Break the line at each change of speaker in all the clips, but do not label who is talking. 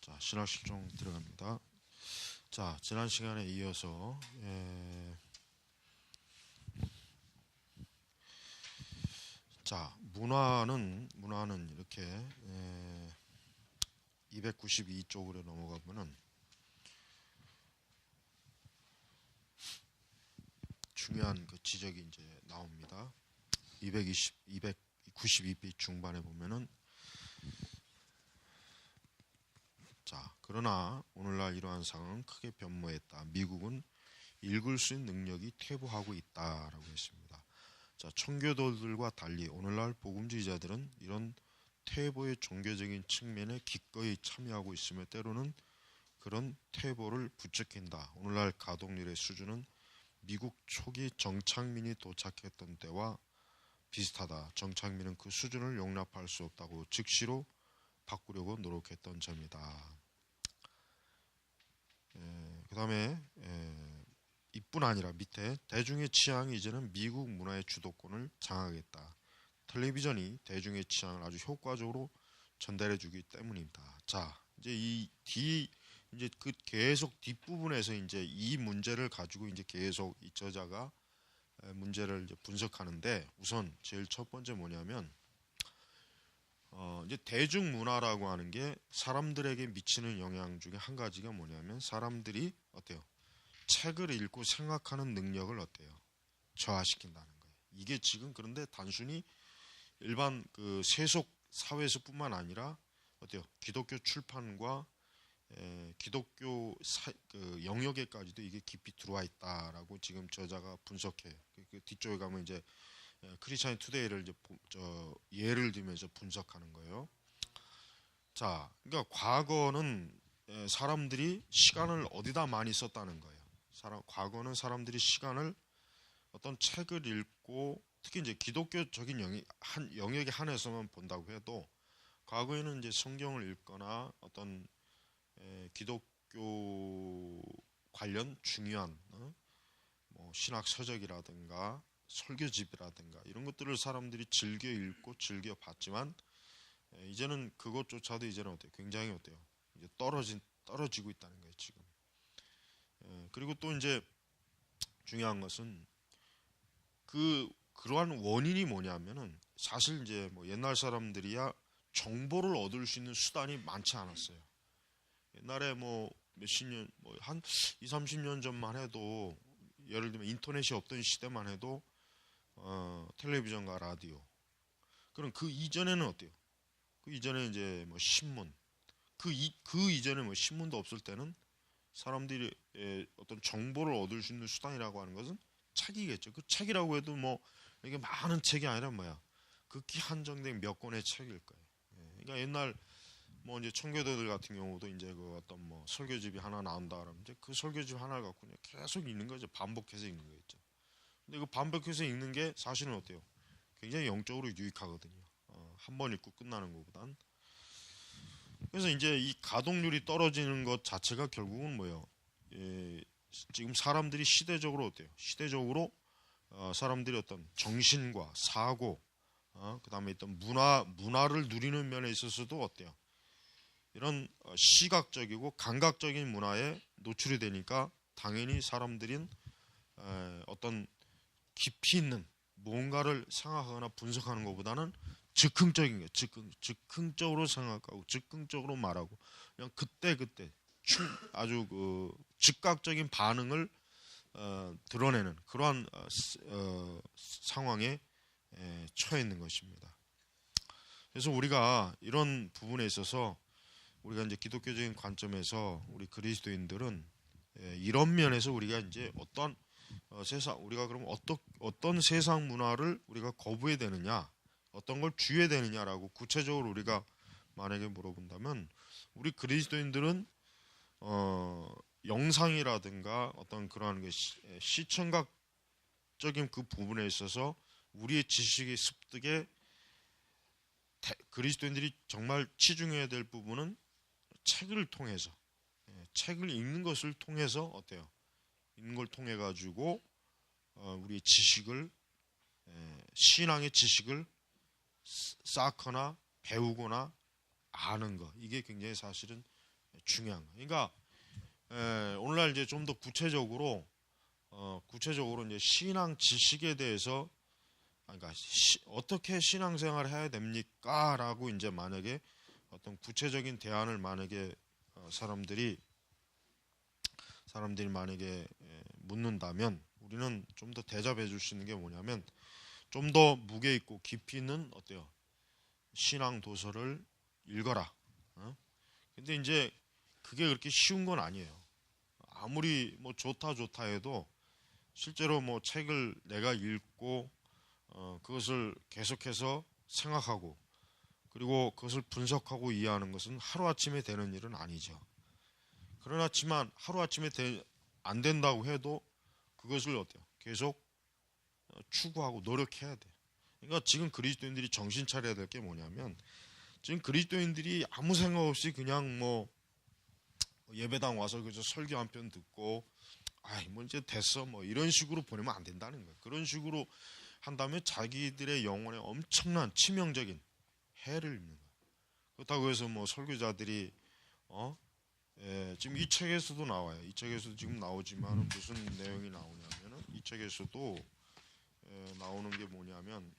자, 신학 실종 들어갑니다. 자, 지난 시간에 이어서 자, 문화는 이렇게 292쪽으로 넘어가면은 중요한 그 지적이 이제 나옵니다. 292페이지 중반에 보면은 자, 그러나 오늘날 이러한 상황은 크게 변모했다. 미국은 읽을 수 있는 능력이 퇴보하고 있다라고 했습니다. 자, 청교도들과 달리 오늘날 복음주의자들은 이런 퇴보의 종교적인 측면에 기꺼이 참여하고 있으며 때로는 그런 퇴보를 부추긴다. 오늘날 가동률의 수준은 미국 초기 정착민이 도착했던 때와 비슷하다. 정착민은 그 수준을 용납할 수 없다고 즉시로 바꾸려고 노력했던 점이다. 그 다음에 이뿐 아니라 밑에 대중의 취향이 이제는 미국 문화의 주도권을 장악했다. 텔레비전이 대중의 취향을 아주 효과적으로 전달해주기 때문입니다. 자, 이제 이제 그 계속 뒷부분에서 이제 이 문제를 가지고 이제 계속 이 저자가 문제를 이제 분석하는데 우선 제일 첫 번째 뭐냐면 이제 대중문화라고 하는 게 사람들에게 미치는 영향 중에 한 가지가 뭐냐면 사람들이 어때요? 책을 읽고 생각하는 능력을 어때요? 저하시킨다는 거예요. 이게 지금 그런데 단순히 일반 그 세속 사회에서뿐만 아니라 어때요? 기독교 출판과 기독교 그 영역에까지도 이게 깊이 들어와 있다라고 지금 저자가 분석해. 그 뒤쪽에 가면 이제 크리스찬 투데이를 이제 예를 들면서 분석하는 거예요. 자, 그러니까 과거는 사람들이 시간을 어디다 많이 썼다는 거예요. 과거는 사람들이 시간을 어떤 책을 읽고 특히 이제 기독교적인 영역에 한해서만 본다고 해도 과거에는 이제 성경을 읽거나 어떤 기독교 관련 중요한 뭐 신학 서적이라든가 설교집이라든가 이런 것들을 사람들이 즐겨 읽고 즐겨 봤지만 이제는 그것조차도 이제는 어때요? 굉장히 어때요? 이제 떨어지고 있다는 거예요 지금. 그리고 또 이제 중요한 것은 그러한 원인이 뭐냐면은 사실 이제 뭐 옛날 사람들이야 정보를 얻을 수 있는 수단이 많지 않았어요. 옛날에 뭐 몇십 년, 뭐 한 2, 30년 전만 해도 예를 들면 인터넷이 없던 시대만 해도 텔레비전과 라디오. 그럼 그 이전에는 어때요? 그 이전에 이제 뭐 신문. 그 이전에 뭐 신문도 없을 때는 사람들이 어떤 정보를 얻을 수 있는 수단이라고 하는 것은 책이겠죠. 그 책이라고 해도 뭐 이게 많은 책이 아니라 뭐야. 극히 한정된 몇 권의 책일 거예요. 그러니까 옛날 뭐 이제 청교도들 같은 경우도 이제 그 어떤 뭐 설교집이 하나 나온다 그러면 이제 그 설교집 하나를 갖고 그냥 계속 읽는 거죠. 반복해서 읽는 거겠죠. 근데 그 반복해서 읽는 게 사실은 어때요? 굉장히 영적으로 유익하거든요. 한 번 읽고 끝나는 것보단. 그래서 이제 이 가동률이 떨어지는 것 자체가 결국은 뭐예요? 지금 사람들이 시대적으로 어때요? 시대적으로 사람들이 어떤 정신과 사고, 그 다음에 어떤 문화를 누리는 면에 있어서도 어때요? 이런 시각적이고 감각적인 문화에 노출이 되니까 당연히 사람들인 어떤 깊이 있는 뭔가를 생각하거나 분석하는 것보다는 즉흥적인 게 즉흥적으로 생각하고 즉흥적으로 말하고 그냥 그때 아주 그 즉각적인 반응을 드러내는 그러한 상황에 처해 있는 것입니다. 그래서 우리가 이런 부분에 있어서 우리가 이제 기독교적인 관점에서 우리 그리스도인들은 이런 면에서 우리가 이제 어떤 우리가 그럼 어떤 세상 문화를 우리가 거부해야 되느냐, 어떤 걸 주의해야 되느냐라고 구체적으로 우리가 만약에 물어본다면 우리 그리스도인들은 영상이라든가 어떤 그러한 게 시청각적인 그 부분에 있어서 우리의 지식의 습득에 그리스도인들이 정말 치중해야 될 부분은 책을 통해서 책을 읽는 것을 통해서 어때요? 읽는 걸 통해 가지고 우리의 지식을 신앙의 지식을 쌓거나 배우거나 아는 것 이게 굉장히 사실은 중요한 거예요. 그러니까 오늘날 이제 좀 더 구체적으로 이제 신앙 지식에 대해서 그러니까 어떻게 신앙생활을 해야 됩니까?라고 이제 만약에 어떤 구체적인 대안을 만약에 사람들이 만약에 묻는다면 우리는 좀 더 대답해 줄 수 있는 게 뭐냐면 좀 더 무게 있고 깊이 있는 어때요? 신앙 도서를 읽어라. 근데 이제 그게 그렇게 쉬운 건 아니에요. 아무리 뭐 좋다 해도 실제로 뭐 책을 내가 읽고 그것을 계속해서 생각하고 그리고 그것을 분석하고 이해하는 것은 하루아침에 되는 일은 아니죠. 그러나지만 하루아침에 안 된다고 해도 그것을 어때요? 계속 추구하고 노력해야 돼. 그러니까 지금 그리스도인들이 정신 차려야 될 게 뭐냐면 지금 그리스도인들이 아무 생각 없이 그냥 뭐 예배당 와서 그저 설교 한 편 듣고 뭐 이제 됐어 뭐 이런 식으로 보내면 안 된다는 거예요. 그런 식으로 한다면 자기들의 영혼에 엄청난 치명적인 해를 입는 거예요. 그렇다고 해서 뭐 설교자들이 지금 이 책에서도 나와요. 이 책에서도 지금 나오지만 무슨 내용이 나오냐면은 이 책에서도 나오는 게 뭐냐면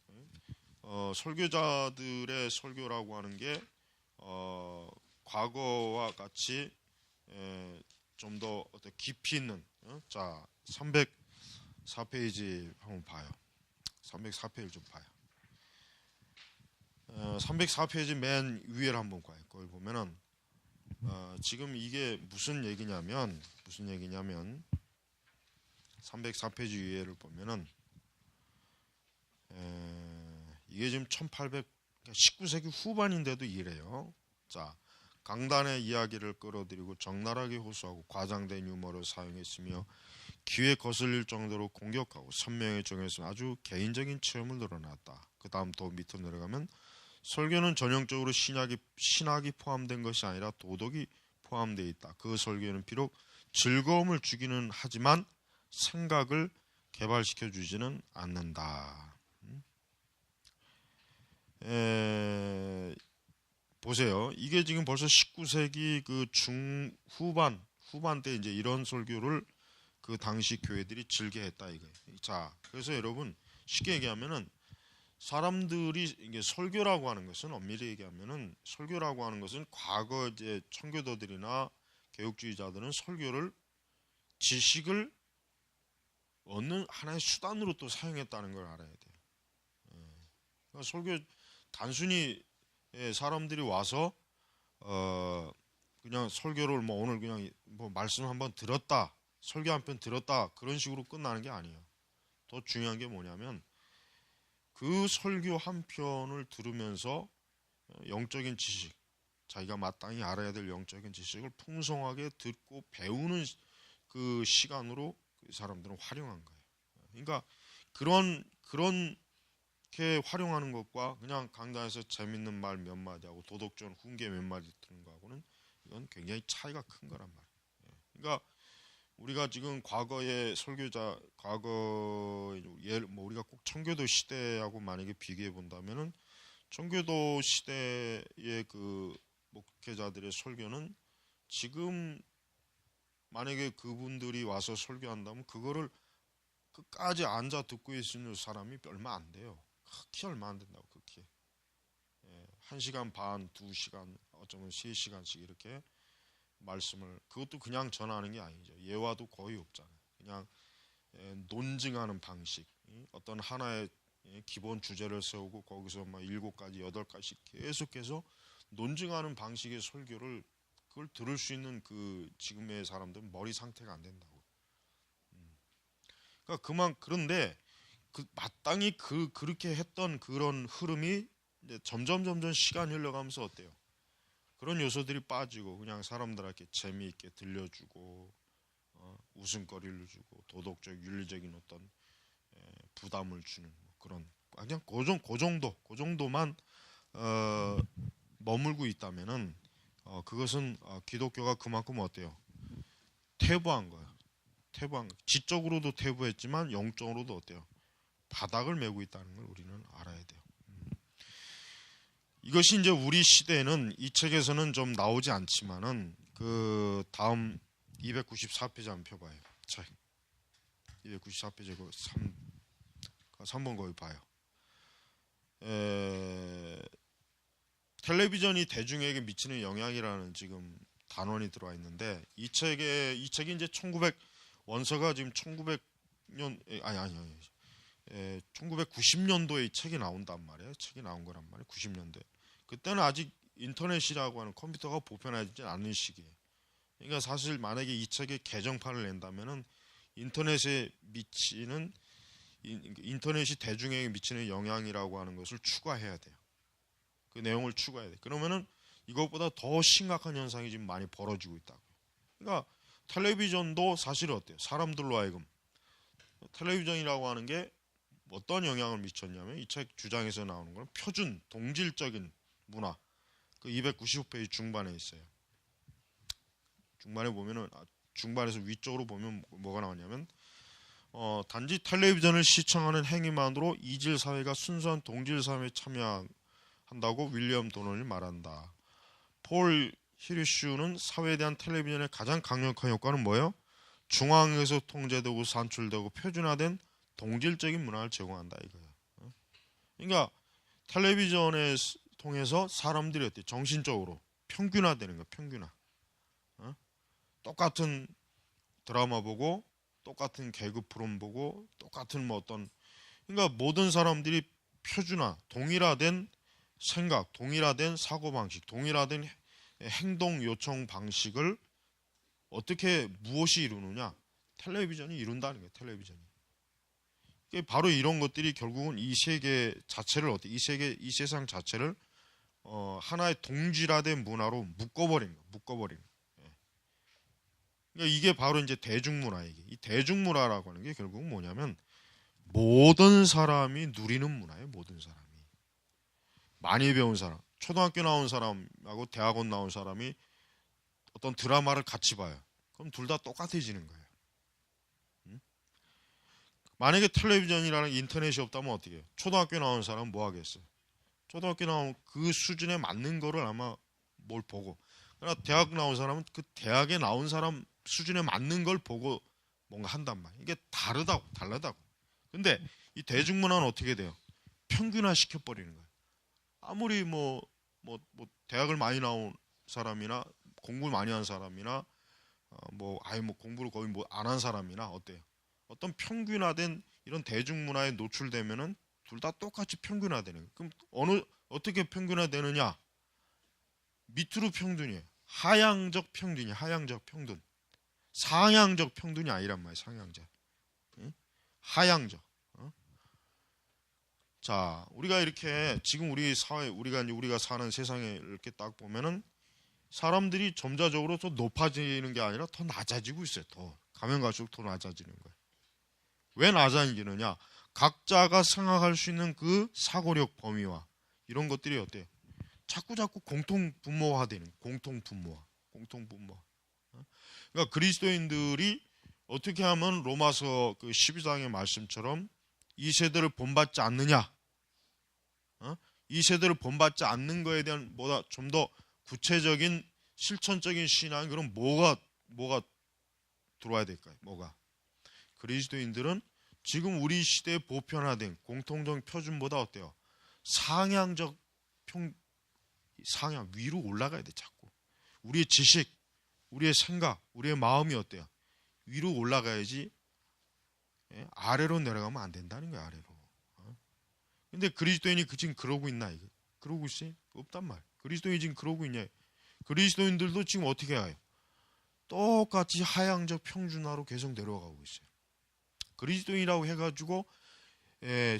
설교자들의 설교라고 하는 게 과거와 같이 좀 더 깊이 있는 자 304페이지 한번 봐요. 304페이지 좀 봐요. 304페이지 맨 위에를 한번 봐요. 거기 보면은 지금 이게 무슨 얘기냐면 304페이지 위에를 보면은 이게 지금 19세기 후반인데도 이래요. 자, 강단의 이야기를 끌어들이고 적나라하게 호소하고 과장된 유머를 사용했으며 귀에 거슬릴 정도로 공격하고 선명히 정해서 아주 개인적인 체험을 늘어났다. 그 다음 더 밑으로 내려가면 설교는 전형적으로 신학이 포함된 것이 아니라 도덕이 포함되어 있다. 그 설교는 비록 즐거움을 주기는 하지만 생각을 개발시켜 주지는 않는다. 보세요. 이게 지금 벌써 19세기 그 후반 때 이제 이런 설교를 그 당시 교회들이 즐겨 했다 이거예요. 자, 그래서 여러분 쉽게 얘기하면은 사람들이 이게 설교라고 하는 것은 엄밀히 얘기하면은 설교라고 하는 것은 과거 이제 청교도들이나 개혁주의자들은 설교를 지식을 얻는 하나의 수단으로 또 사용했다는 걸 알아야 돼요. 그러니까 설교 단순히 사람들이 와서 그냥 설교를 뭐 오늘 그냥 뭐 말씀 한번 들었다, 설교 한 편 들었다 그런 식으로 끝나는 게 아니에요. 더 중요한 게 뭐냐면 그 설교 한 편을 들으면서 영적인 지식, 자기가 마땅히 알아야 될 영적인 지식을 풍성하게 듣고 배우는 그 시간으로 그 사람들은 활용한 거예요. 그러니까 그렇게 활용하는 것과 그냥 강단에서 재밌는 말 몇 마디 하고 도덕적 훈계 몇 마디 듣는 거하고는 이건 굉장히 차이가 큰 거란 말이에요. 그러니까 우리가 지금 과거의 설교자, 뭐 우리가 꼭 청교도 시대하고 만약에 비교해 본다면은 청교도 시대의 그 목회자들의 설교는 지금 만약에 그분들이 와서 설교한다면 그거를 끝까지 앉아 듣고 있는 사람이 얼마 안 돼요. 극히 얼마 안 된다고 극히. 1시간 반, 2시간, 어쩌면 3시간씩 이렇게 말씀을 그것도 그냥 전하는 게 아니죠. 예화도 거의 없잖아요. 그냥 논증하는 방식, 어떤 하나의 기본 주제를 세우고 거기서 막 7가지, 8가지씩 계속해서 논증하는 방식의 설교를 그걸 들을 수 있는 그 지금의 사람들은 머리 상태가 안 된다고. 그러니까 그런데 마땅히 그렇게 했던 그런 흐름이 이제 점점 시간이 흘러가면서 어때요? 그런 요소들이 빠지고 그냥 사람들에게 재미있게 들려주고 웃음거리를 주고 도덕적 윤리적인 어떤 부담을 주는 그런 그냥 그 정도만 머물고 있다면은 그것은 기독교가 그만큼 어때요? 퇴보한 거예요. 지적으로도 퇴보했지만 영적으로도 어때요? 바닥을 메고 있다는 걸 우리는 알아야 돼요. 이것이 이제 우리 시대에는 이 책에서는 좀 나오지 않지만은 그 다음 294페이지 한번 펴봐요. 책 294페이지 그 3번 거기 봐요. 텔레비전이 대중에게 미치는 영향이라는 지금 단원이 들어와 있는데 이 책이 이제 1900 원서가 지금 1900년 아니 1990년도에 이 책이 나온단 말이에요. 책이 나온 거란 말이에요. 90년대. 그때는 아직 인터넷이라고 하는 컴퓨터가 보편화되지 않는 시기예요. 그러니까 사실 만약에 이 책의 개정판을 낸다면은 인터넷이 대중에게 미치는 영향이라고 하는 것을 추가해야 돼요. 그 내용을 추가해야 돼. 그러면은 이것보다 더 심각한 현상이 지금 많이 벌어지고 있다고. 그러니까 텔레비전도 사실 어때요? 사람들로 하여금 텔레비전이라고 하는 게 어떤 영향을 미쳤냐면 이 책 주장에서 나오는 건 표준 동질적인 문화. 그 295페이지 중반에 있어요. 중반에 보면은 중반에서 위쪽으로 보면 뭐가 나오냐면 단지 텔레비전을 시청하는 행위만으로 이질 사회가 순수한 동질 사회에 참여한다고 윌리엄 도널이 말한다. 폴 히르슈는 사회에 대한 텔레비전의 가장 강력한 효과는 뭐예요? 중앙에서 통제되고 산출되고 표준화된 동질적인 문화를 제공한다 이거예요. 그러니까 텔레비전을 통해서 사람들이 어때? 정신적으로 평균화되는 거야. 평균화. 똑같은 드라마 보고 똑같은 개그 프로그램 보고 똑같은 뭐 어떤 그러니까 모든 사람들이 표준화, 동일화된 생각, 동일화된 사고방식, 동일화된 행동 요청 방식을 어떻게 무엇이 이루느냐? 텔레비전이 이룬다는 거예요. 텔레비전이. 바로 이런 것들이 결국은 이 세계 자체를 이 세상 자체를 하나의 동질화된 문화로 묶어버린 거예요. 묶어버린 거예요. 그러니까 이게 바로 이제 대중문화예요. 이 대중문화라고 하는 게 결국은 뭐냐면 모든 사람이 누리는 문화예요. 모든 사람이. 많이 배운 사람, 초등학교 나온 사람하고 대학원 나온 사람이 어떤 드라마를 같이 봐요. 그럼 둘 다 똑같아지는 거예요. 만약에 텔레비전이라는 인터넷이 없다면 어떻게 해요? 초등학교 나온 사람은 뭐 하겠어요? 초등학교 나온 그 수준에 맞는 거를 아마 뭘 보고 그러나 대학 나온 사람은 그 대학에 나온 사람 수준에 맞는 걸 보고 뭔가 한단 말이에요. 이게 다르다고. 근데 이 대중문화는 어떻게 돼요? 평균화 시켜버리는 거예요. 아무리 뭐 대학을 많이 나온 사람이나 공부를 많이 한 사람이나 공부를 거의 안 한 사람이나 어때요? 어떤 평균화된 이런 대중문화에 노출되면은 둘 다 똑같이 평균화되는 거예요. 그럼 어떻게 평균화되느냐? 밑으로 평균이에요. 하향적 평균이 하향적 평균. 상향적 평균이 아니란 말이에요. 상향적. 하향적. 자, 우리가 이렇게 지금 우리 사회 우리가 사는 세상에 이렇게 딱 보면은 사람들이 점차적으로 더 높아지는 게 아니라 더 낮아지고 있어요. 더 가면 갈수록 더 낮아지는 거예요. 왜 낮아지느냐? 각자가 생각할 수 있는 그 사고력 범위와 이런 것들이 어때요? 자꾸 공통 분모화되는 공통 분모화. 그러니까 그리스도인들이 어떻게 하면 로마서 그 12장의 말씀처럼 이 세대를 본받지 않느냐? 이 세대를 본받지 않는 거에 대한 보다 좀 더 구체적인 실천적인 신앙 그럼 뭐가 들어와야 될까요? 뭐가? 그리스도인들은 지금 우리 시대에 보편화된 공통적 표준보다 어때요? 상향 위로 올라가야 돼 자꾸. 우리의 지식, 우리의 생각, 우리의 마음이 어때요? 위로 올라가야지 아래로 내려가면 안 된다는 거야. 아래로. 근데 그리스도인이 지금 그러고 있나 이거? 그러고 있어요? 없단 말. 그리스도인이 지금 그러고 있냐? 그리스도인들도 지금 어떻게 해요? 똑같이 하향적 평준화로 계속 내려가고 있어요. 그리스도인이라고 해가지고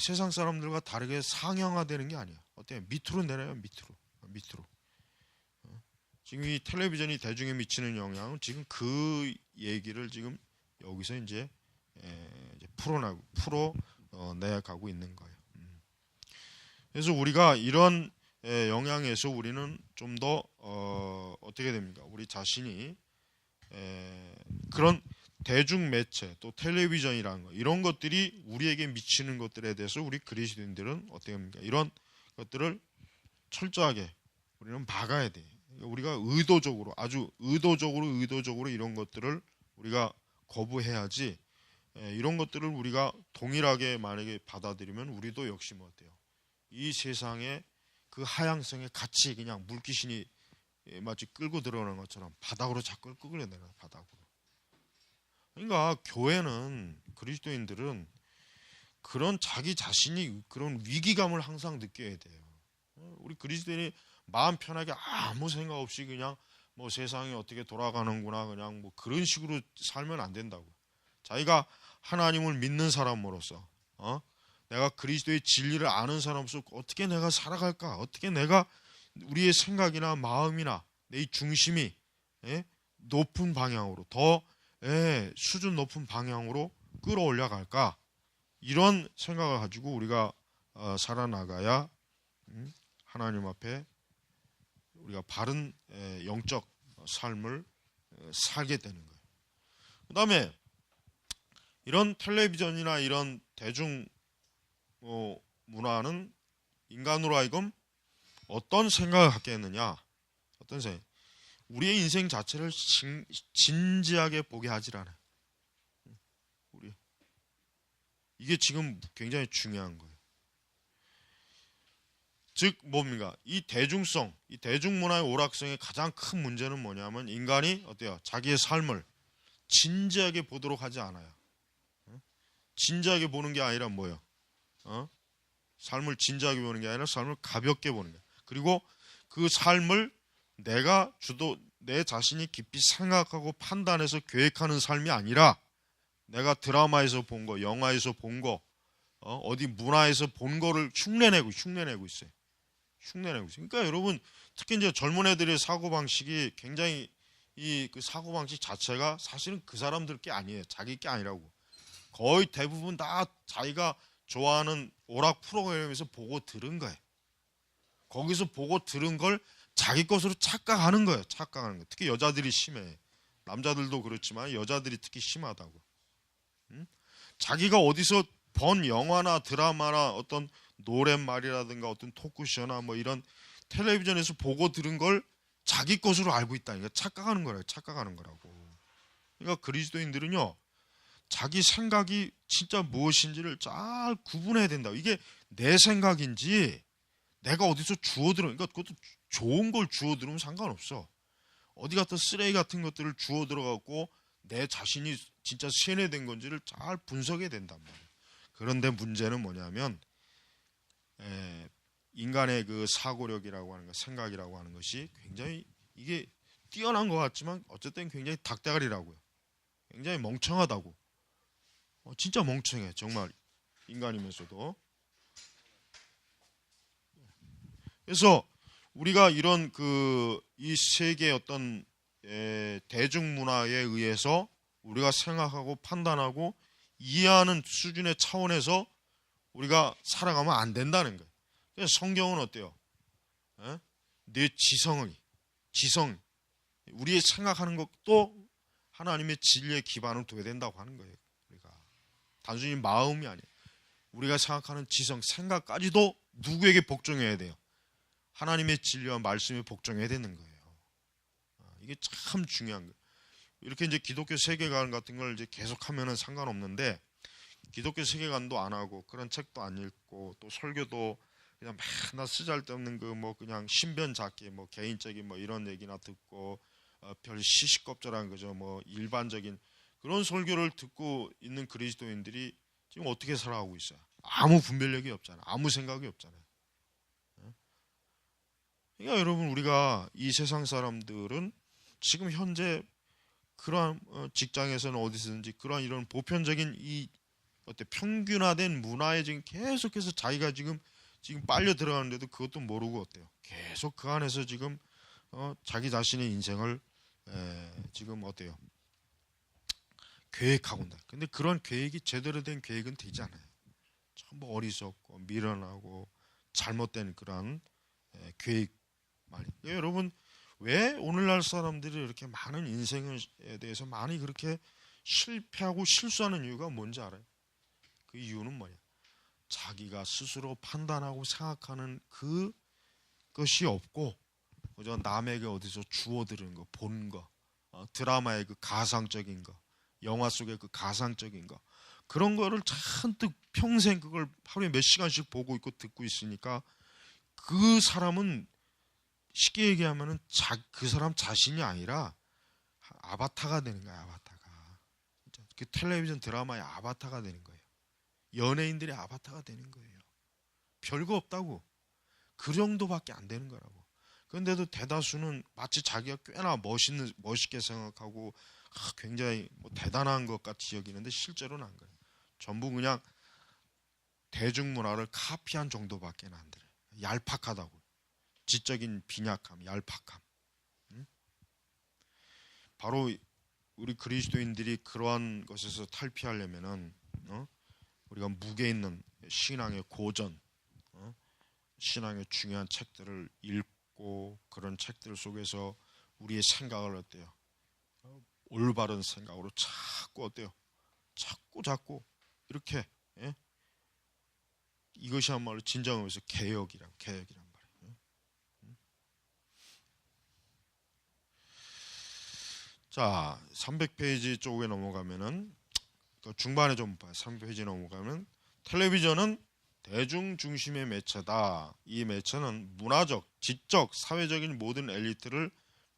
세상 사람들과 다르게 상향화되는 게 아니야. 어때요? 밑으로 내려요. 밑으로. 지금 이 텔레비전이 대중에 미치는 영향은 지금 그 얘기를 지금 여기서 이제 풀어내가고 있는 거예요. 그래서 우리가 이런 영향에서 우리는 좀 더 어떻게 됩니까? 우리 자신이 그런 대중 매체 또 텔레비전이라는 거 이런 것들이 우리에게 미치는 것들에 대해서 우리 그리스도인들은 어떻게 합니까? 이런 것들을 철저하게 우리는 막아야 돼. 우리가 의도적으로, 아주 의도적으로 이런 것들을 우리가 거부해야지. 이런 것들을 우리가 동일하게 만약에 받아들이면 우리도 역시 뭐 어때요? 이 세상에 그 하향성에 같이 그냥 물귀신이 마치 끌고 들어오는 것처럼 바닥으로 자꾸 끌어내는 바닥으로. 그러니까 교회는, 그리스도인들은 그런 자기 자신이 그런 위기감을 항상 느껴야 돼요. 우리 그리스도인이 마음 편하게 아무 생각 없이 그냥 뭐 세상이 어떻게 돌아가는구나 그냥 뭐 그런 식으로 살면 안 된다고. 자기가 하나님을 믿는 사람으로서 내가 그리스도의 진리를 아는 사람으로서 어떻게 내가 살아갈까? 어떻게 내가 우리의 생각이나 마음이나 내 중심이 높은 방향으로 더 수준 높은 방향으로 끌어올려 갈까? 이런 생각을 가지고 우리가 살아나가야 하나님 앞에 우리가 바른 영적 삶을 살게 되는 거예요. 그 다음에 이런 텔레비전이나 이런 대중 문화는 인간으로 하여금 어떤 생각을 갖게 했느냐? 어떤 생각? 우리의 인생 자체를 진지하게 보게 하질 않아요. 이게 지금 굉장히 중요한 거예요. 즉 뭡니까? 이 대중성, 이 대중문화의 오락성의 가장 큰 문제는 뭐냐면 인간이 어때요? 자기의 삶을 진지하게 보도록 하지 않아요. 진지하게 보는 게 아니라 뭐예요? 삶을 진지하게 보는 게 아니라 삶을 가볍게 보는 거예요. 그리고 그 삶을 내 자신이 깊이 생각하고 판단해서 계획하는 삶이 아니라 내가 드라마에서 본 거, 영화에서 본 거, 어디 문화에서 본 거를 흉내내고 있어요. 그러니까 여러분, 특히 이제 젊은 애들의 사고방식이 굉장히 그 사고방식 자체가 사실은 그 사람들 게 아니에요. 자기 게 아니라고. 거의 대부분 다 자기가 좋아하는 오락 프로그램에서 보고 들은 거예요. 거기서 보고 들은 걸 자기 것으로 착각하는 거예요. 특히 여자들이 심해. 남자들도 그렇지만 여자들이 특히 심하다고. 자기가 어디서 본 영화나 드라마나 어떤 노랫말이라든가 어떤 토크쇼나 뭐 이런 텔레비전에서 보고 들은 걸 자기 것으로 알고 있다니까. 착각하는 거라고. 그러니까 그리스도인들은요, 자기 생각이 진짜 무엇인지를 잘 구분해야 된다. 이게 내 생각인지 내가 어디서 주워들은, 그러니까 그것도 좋은 걸 주워들으면 상관없어. 어디 갔다 쓰레기 같은 것들을 주워들어갖고 내 자신이 진짜 세뇌된 건지를 잘 분석해야 된단 말이에요. 그런데 문제는 뭐냐면 인간의 그 사고력이라고 하는 것, 생각이라고 하는 것이 굉장히 이게 뛰어난 것 같지만 어쨌든 굉장히 닭대가리라고요. 굉장히 멍청하다고. 진짜 멍청해. 정말 인간이면서도. 그래서 우리가 이런 이 세계의 어떤 대중문화에 의해서 우리가 생각하고 판단하고 이해하는 수준의 차원에서 우리가 살아가면 안 된다는 거예요. 그래서 성경은 어때요? 내 지성, 우리의 생각하는 것도 하나님의 진리에 기반을 둬야 된다고 하는 거예요. 우리가 단순히 마음이 아니에요. 우리가 생각하는 지성, 생각까지도 누구에게 복종해야 돼요? 하나님의 진리와 말씀에 복종해야 되는 거예요. 이게 참 중요한 거예요. 이렇게 이제 기독교 세계관 같은 걸 이제 계속하면은 상관없는데 기독교 세계관도 안 하고 그런 책도 안 읽고 또 설교도 그냥 맨날 쓰잘데없는 그 뭐 그냥 신변잡기 뭐 개인적인 뭐 이런 얘기나 듣고 별 시시껍절한 그저 뭐 일반적인 그런 설교를 듣고 있는 그리스도인들이 지금 어떻게 살아가고 있어요? 아무 분별력이 없잖아요. 아무 생각이 없잖아요. 그러니까 여러분 우리가 이 세상 사람들은 지금 현재 그러한 직장에서는 어디서든지 그러한 이런 보편적인 이 평균화된 문화에 지금 계속해서 자기가 지금 빨려 들어가는데도 그것도 모르고 어때요? 계속 그 안에서 지금 자기 자신의 인생을 지금 어때요? 계획하고 있다. 근데 그런 계획이 제대로 된 계획은 되지 않아요. 전부 어리석고 미련하고 잘못된 그런 계획 말이에요. 여러분 왜 오늘날 사람들이 이렇게 많은 인생에 대해서 많이 그렇게 실패하고 실수하는 이유가 뭔지 알아요? 그 이유는 뭐냐? 자기가 스스로 판단하고 생각하는 그것이 없고 그저 남에게 어디서 주워 들은 거, 본 거, 드라마의 그 가상적인 거, 영화 속의 그 가상적인 거, 그런 거를 잔뜩 평생 그걸 하루에 몇 시간씩 보고 있고 듣고 있으니까 그 사람은 쉽게 얘기하면은 그 사람 자신이 아니라 아바타가 되는 거야. 아바타가. 그 텔레비전 드라마의 아바타가 되는 거예요. 연예인들의 아바타가 되는 거예요. 별거 없다고. 그 정도밖에 안 되는 거라고. 그런데도 대다수는 마치 자기가 꽤나 멋있게 생각하고 굉장히 뭐 대단한 것 같이 여기는데 실제로는 안 그래요. 전부 그냥 대중문화를 카피한 정도밖에 안 돼요. 얄팍하다고. 지적인 빈약함, 얄팍함. 바로 우리 그리스도인들이 그러한 것에서 탈피하려면은 우리가 무게 있는 신앙의 고전, 신앙의 중요한 책들을 읽고 그런 책들 속에서 우리의 생각을 어때요? 올바른 생각으로 자꾸 어때요? 자꾸 이렇게 이것이야말로 진정으로서 개혁이란 말이에요. 자, 300페이지 쪽에 넘어가면은 중반에 좀 봐요. 300페이지 넘어가면 텔레비전은 대중 중심의 매체다. 이 매체는 문화적, 지적, 사회적인 모든 엘리트를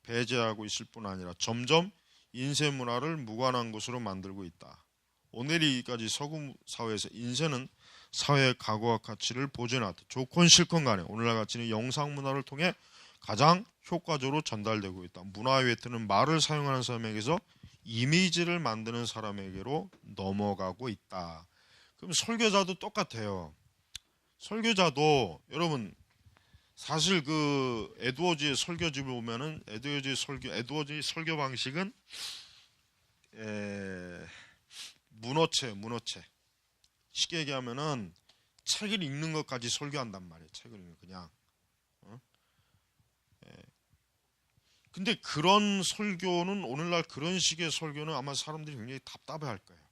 배제하고 있을 뿐 아니라 점점 인쇄 문화를 무관한 것으로 만들고 있다. 오늘이까지 서구 사회에서 인쇄는 사회의 각오와 가치를 보존하다. 좋건 싫건 간에 오늘날 가치는 영상 문화를 통해 가장 효과적으로 전달되고 있다. 문화의 외투는 말을 사용하는 사람에게서 이미지를 만드는 사람에게로 넘어가고 있다. 그럼 설교자도 똑같아요. 설교자도 여러분 사실 그 에드워즈의 설교집을 보면은 에드워즈의 설교 방식은 문어체 쉽게 얘기하면은 책을 읽는 것까지 설교한단 말이에요. 책을 읽는 그냥. 근데 그런 설교는 오늘날 그런 식의 설교는 아마 사람들이 굉장히 답답해할 거예요.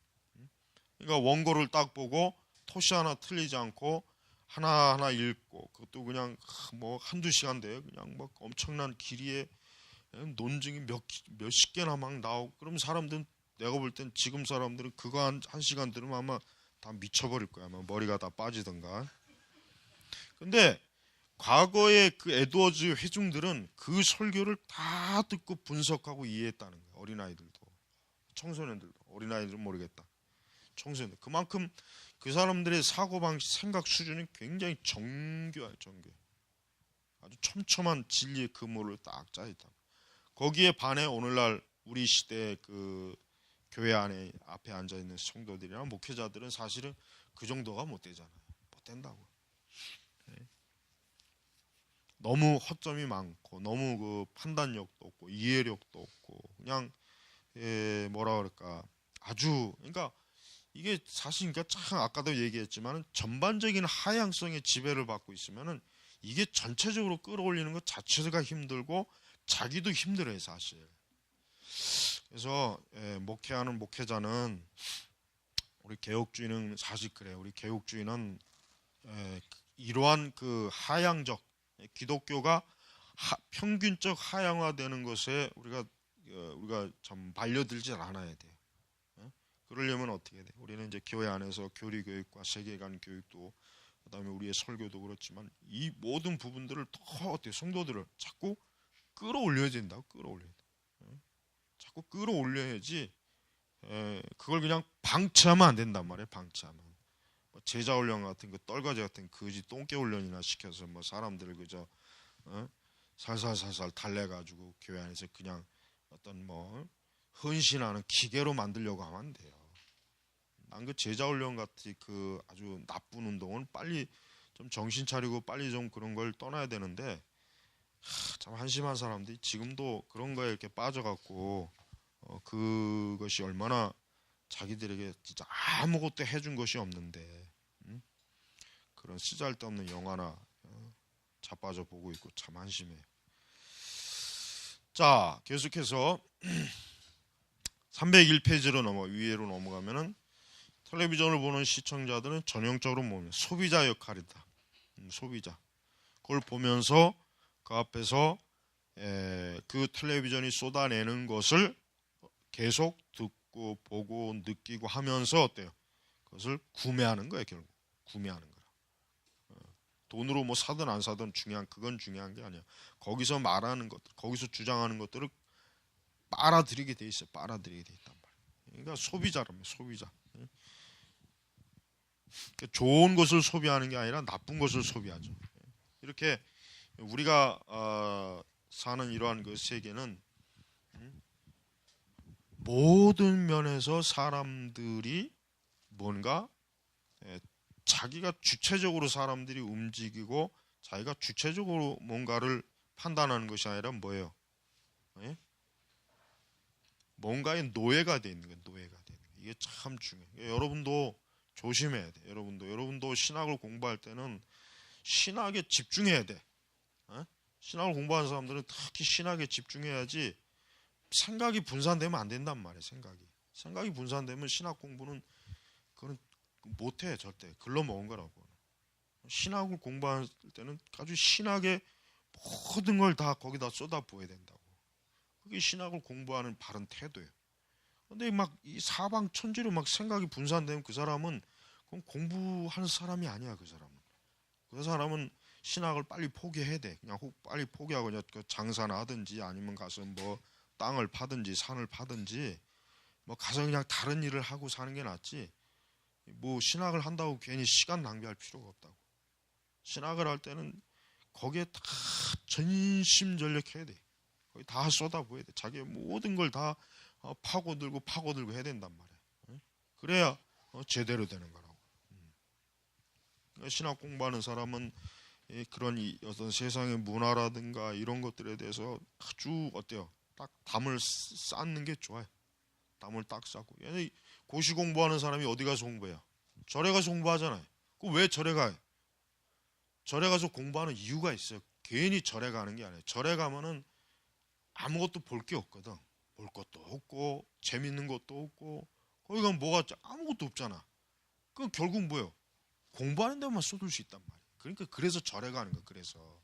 그러니까 원고를 딱 보고 토시 하나 틀리지 않고 하나하나 읽고 그것도 그냥 뭐 한두 시간 돼요. 그냥 막 엄청난 길이에 논증이 몇십 개나 막 나오고 그럼 사람들은 내가 볼 땐 지금 사람들은 그거 한 시간 들으면 아마 다 미쳐버릴 거야. 아마 머리가 다 빠지던가. 근데 과거의 그 에드워즈 회중들은 그 설교를 다 듣고 분석하고 이해했다는 거예요. 어린아이들도 청소년들도 어린아이들은 모르겠다. 청소년들 그만큼 그 사람들의 사고방식 생각 수준이 굉장히 정교해요. 아주 촘촘한 진리의 그물을 딱 짜있다. 거기에 반해 오늘날 우리 시대의 그 교회 안에 앞에 앉아있는 성도들이나 목회자들은 사실은 그 정도가 못 되잖아요. 못 된다고. 너무 허점이 많고 너무 그 판단력도 없고 이해력도 없고 그냥 뭐라 그럴까 아주 그러니까 이게 사실 그러니까 참 아까도 얘기했지만 전반적인 하향성의 지배를 받고 있으면은 이게 전체적으로 끌어올리는 것 자체가 힘들고 자기도 힘들어요 사실. 그래서 목회하는 목회자는 우리 개혁주의는 사실 그래요. 우리 개혁주의는 이러한 그 하향적 기독교가 평균적 하향화되는 것에 우리가 좀 말려들지 않아야 돼요. 그러려면 어떻게 돼? 우리는 이제 교회 안에서 교리 교육과 세계관 교육도 그다음에 우리의 설교도 그렇지만 이 모든 부분들을 더 어때 성도들을 자꾸 끌어올려야 된다고 끌어올려야 돼. 자꾸 끌어올려야지. 그걸 그냥 방치하면 안 된단 말이에요. 방치하면 제자 훈련 같은 거 떨거지 같은 거지 똥개 훈련이나 시켜서 뭐 사람들을 그저 살살살살 달래가지고 교회 안에서 그냥 어떤 뭐 헌신하는 기계로 만들려고 하면 안 돼요. 난 그 제자 훈련 같은 그 아주 나쁜 운동은 빨리 좀 정신 차리고 빨리 좀 그런 걸 떠나야 되는데 참 한심한 사람들이 지금도 그런 거에 이렇게 빠져갖고 그것이 얼마나 자기들에게 진짜 아무것도 해준 것이 없는데 그런 쓰잘데없는 영화나 자빠져 보고 있고 참 한심해요. 자 계속해서 301페이지로 위로 넘어가면은 텔레비전을 보는 시청자들은 전형적으로 뭐냐 소비자 역할이다. 소비자. 그걸 보면서 그 앞에서 그 텔레비전이 쏟아내는 것을 계속 듣고 보고 느끼고 하면서 어때요? 그것을 구매하는 거예요. 결국 구매하는 거라. 돈으로 뭐 사든 안 사든 그건 중요한 게 아니야. 거기서 말하는 것들, 거기서 주장하는 것들을 빨아들이게 돼 있어요. 빨아들이게 돼 있단 말이에요. 그러니까 소비자라며 소비자. 그러니까 좋은 것을 소비하는 게 아니라 나쁜 것을 소비하죠. 이렇게 우리가 사는 이러한 그 세계는 모든 면에서 사람들이 뭔가 자기가 주체적으로 사람들이 움직이고 자기가 주체적으로 뭔가를 판단하는 것이 아니라 뭐예요? 뭔가의 노예가 돼 있는 거예요. 노예가 돼 있는 거예요. 이게 참 중요해요. 여러분도 조심해야 돼. 여러분도 신학을 공부할 때는 신학에 집중해야 돼. 신학을 공부하는 사람들은 특히 신학에 집중해야지 생각이 분산되면 안 된단 말이에요. 생각이 분산되면 신학 공부는 그건 못해. 절대 글러먹은 거라고. 신학을 공부할 때는 아주 신학의 모든 걸 다 거기다 쏟아부어야 된다고. 그게 신학을 공부하는 바른 태도예요. 근데 막 이 사방천지로 막 생각이 분산되면 그 사람은 그건 공부하는 사람이 아니야. 그 사람은 신학을 빨리 포기해야 돼. 그냥 빨리 포기하고 그냥 장사나 하든지 아니면 가서 뭐 땅을 파든지 산을 파든지 뭐 가서 그냥 다른 일을 하고 사는 게 낫지. 뭐 신학을 한다고 괜히 시간 낭비할 필요가 없다고. 신학을 할 때는 거기에 다 전심전력해야 돼. 거기 다 쏟아부어야 돼. 자기의 모든 걸 다 파고들고 해야 된단 말이야. 그래야 제대로 되는 거라고. 신학 공부하는 사람은 그런 어떤 세상의 문화라든가 이런 것들에 대해서 아주 어때요? 딱 담을 쌓는 게 좋아요. 담을 딱 쌓고. 고시 공부하는 사람이 어디 가서 공부해요? 절에 가서 공부하잖아요. 그 왜 절에 가요? 절에 가서 공부하는 이유가 있어요. 괜히 절에 가는 게 아니에요. 절에 가면은 아무것도 볼 게 없거든. 볼 것도 없고 재밌는 것도 없고 거기 가면 뭐가 아무것도 없잖아. 그럼 결국 뭐예요? 공부하는 데만 쏟을 수 있단 말이에요. 그러니까 그래서 절에 가는 거예요. 그래서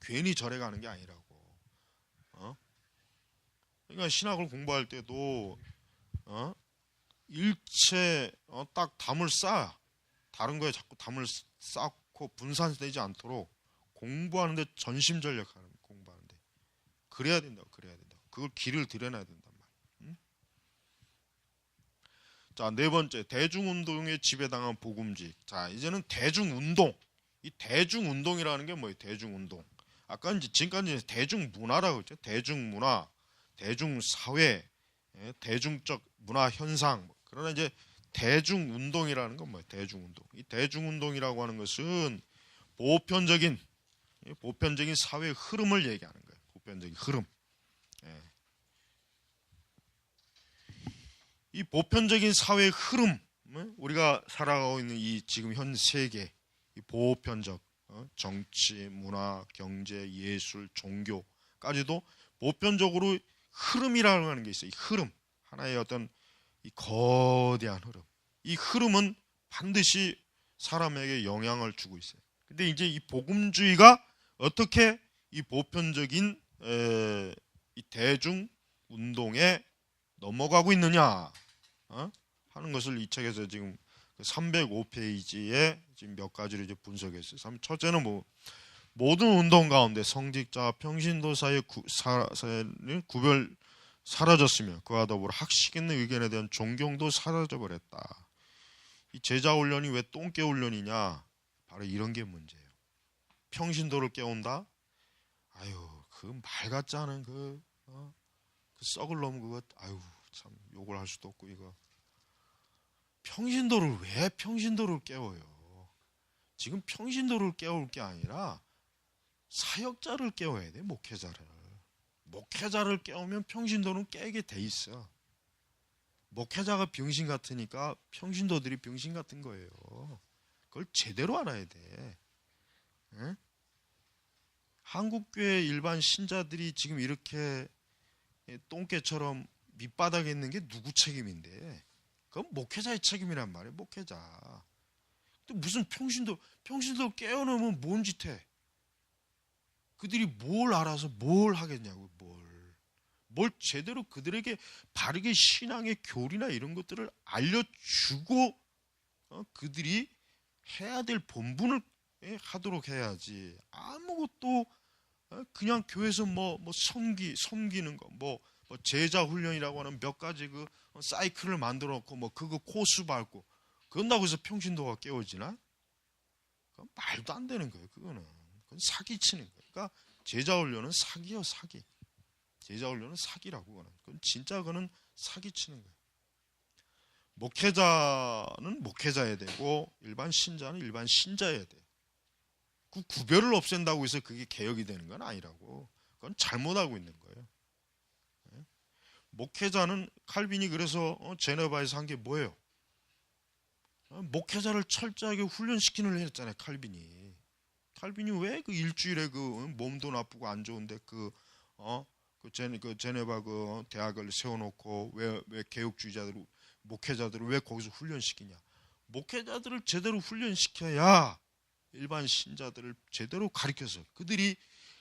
괜히 절에 가는 게 아니라고. 그러니까 신학을 공부할 때도 일체 딱 담을 쌓아. 다른 거에 자꾸 담을 쌓고 분산되지 않도록 공부하는데 전심전력하는 공부하는데 그래야 된다고. 그걸 길을 들여놔야 된단 말이에요. 자, 네 번째, 대중운동에 지배당한 복음주의. 자, 이제는 대중운동. 이 대중운동이라는 게 뭐예요? 대중운동. 아까 지금까지 대중문화라고 했죠. 대중문화, 대중사회, 대중적 문화 현상. 그러나 이제 대중운동이라는 건 뭐예요? 대중운동. 이 대중운동이라고 하는 것은 보편적인 사회 흐름을 얘기하는 거예요. 보편적인 흐름. 이 보편적인 사회 흐름, 우리가 살아가고 있는 이 지금 현 세계, 이 보편적 정치, 문화, 경제, 예술, 종교까지도 보편적으로 흐름이라고 하는 게 있어요. 이 흐름, 하나의 어떤 이 거대한 흐름. 이 흐름은 반드시 사람에게 영향을 주고 있어요. 근데 이제 이 복음주의가 어떻게 이 보편적인 이 대중 운동에 넘어가고 있느냐 하는 것을 이 책에서 지금 305페이지에 지금 몇 가지를 이제 분석했어요. 첫째는 모든 운동 가운데 성직자, 평신도 사이의 구별 사라졌으며 그와 더불어 학식 있는 의견에 대한 존경도 사라져버렸다. 이 제자 훈련이 왜 똥개 훈련이냐? 바로 이런 게 문제예요. 평신도를 깨운다. 아유, 그 말 같지 않은 그 썩을 놈 그거 아유 참 욕을 할 수도 없고 이거 왜 평신도를 깨워요? 지금 평신도를 깨울 게 아니라 사역자를 깨워야 돼. 목회자를 깨우면 평신도는 깨게 돼 있어. 목회자가 병신 같으니까 평신도들이 병신 같은 거예요. 그걸 제대로 알아야 돼. 응? 한국교회 일반 신자들이 지금 이렇게 똥개처럼 밑바닥에 있는 게 누구 책임인데? 그건 목회자의 책임이란 말이에요. 목회자. 또 무슨 평신도 깨워놓으면 뭔 짓 해? 그들이 뭘 알아서 뭘 하겠냐고. 뭘 제대로 그들에게 바르게 신앙의 교리나 이런 것들을 알려주고 그들이 해야 될 본분을 하도록 해야지. 아무것도 그냥 교회에서 섬기는 거, 제자 훈련이라고 하는 몇 가지 그 사이클을 만들어 놓고 그거 코스 밟고 그런다고 해서 평신도가 깨어지나? 그건 말도 안 되는 거예요. 그건 사기치는 거예요. 그러니까 제자 훈련은 사기요, 사기. 제자 훈련은 사기라고. 그건 진짜 그거는 사기치는 거예요. 목회자는 목회자여야 되고 일반 신자는 일반 신자여야 돼. 그 구별을 없앤다고 해서 그게 개혁이 되는 건 아니라고. 그건 잘못 알고 있는 거예요. 목회자는 칼빈이 그래서 제네바에서 한 게 뭐예요? 목회자를 철저하게 훈련시키는 일 했잖아요. 칼빈이 왜 그 일주일에 그 몸도 나쁘고 안 좋은데 그 제네바 그 대학을 세워놓고 왜 개혁주의자들 목회자들을 왜 거기서 훈련시키냐? 목회자들을 제대로 훈련시켜야 일반 신자들을 제대로 가르쳐서 그들이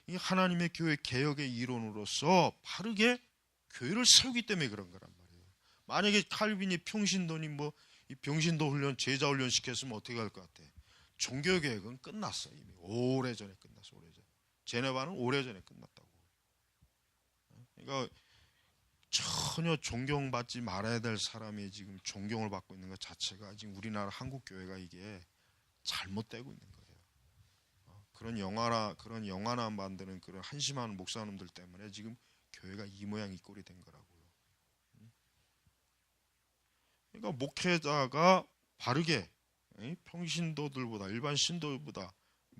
이 하나님의 교회 개혁의 이론으로서 바르게 교회를 세우기 때문에 그런 거란 말이에요. 만약에 칼빈이 평신도니 이 병신도 훈련, 제자 훈련 시켰으면 어떻게 할 것 같아? 종교개혁은 끝났어. 이미 오래전에 끝났어. 오래전. 제네바는 오래전에 끝났다고. 그러니까 전혀 존경받지 말아야 될 사람이 지금 존경을 받고 있는 것 자체가 지금 우리나라 한국 교회가 이게 잘못되고 있는 거예요. 그런 영화나 만드는 그런 한심한 목사님들 때문에 지금 교회가 이 모양 이 꼴이 된 거라고요. 그러니까 목회자가 바르게 평신도들보다 일반 신도들보다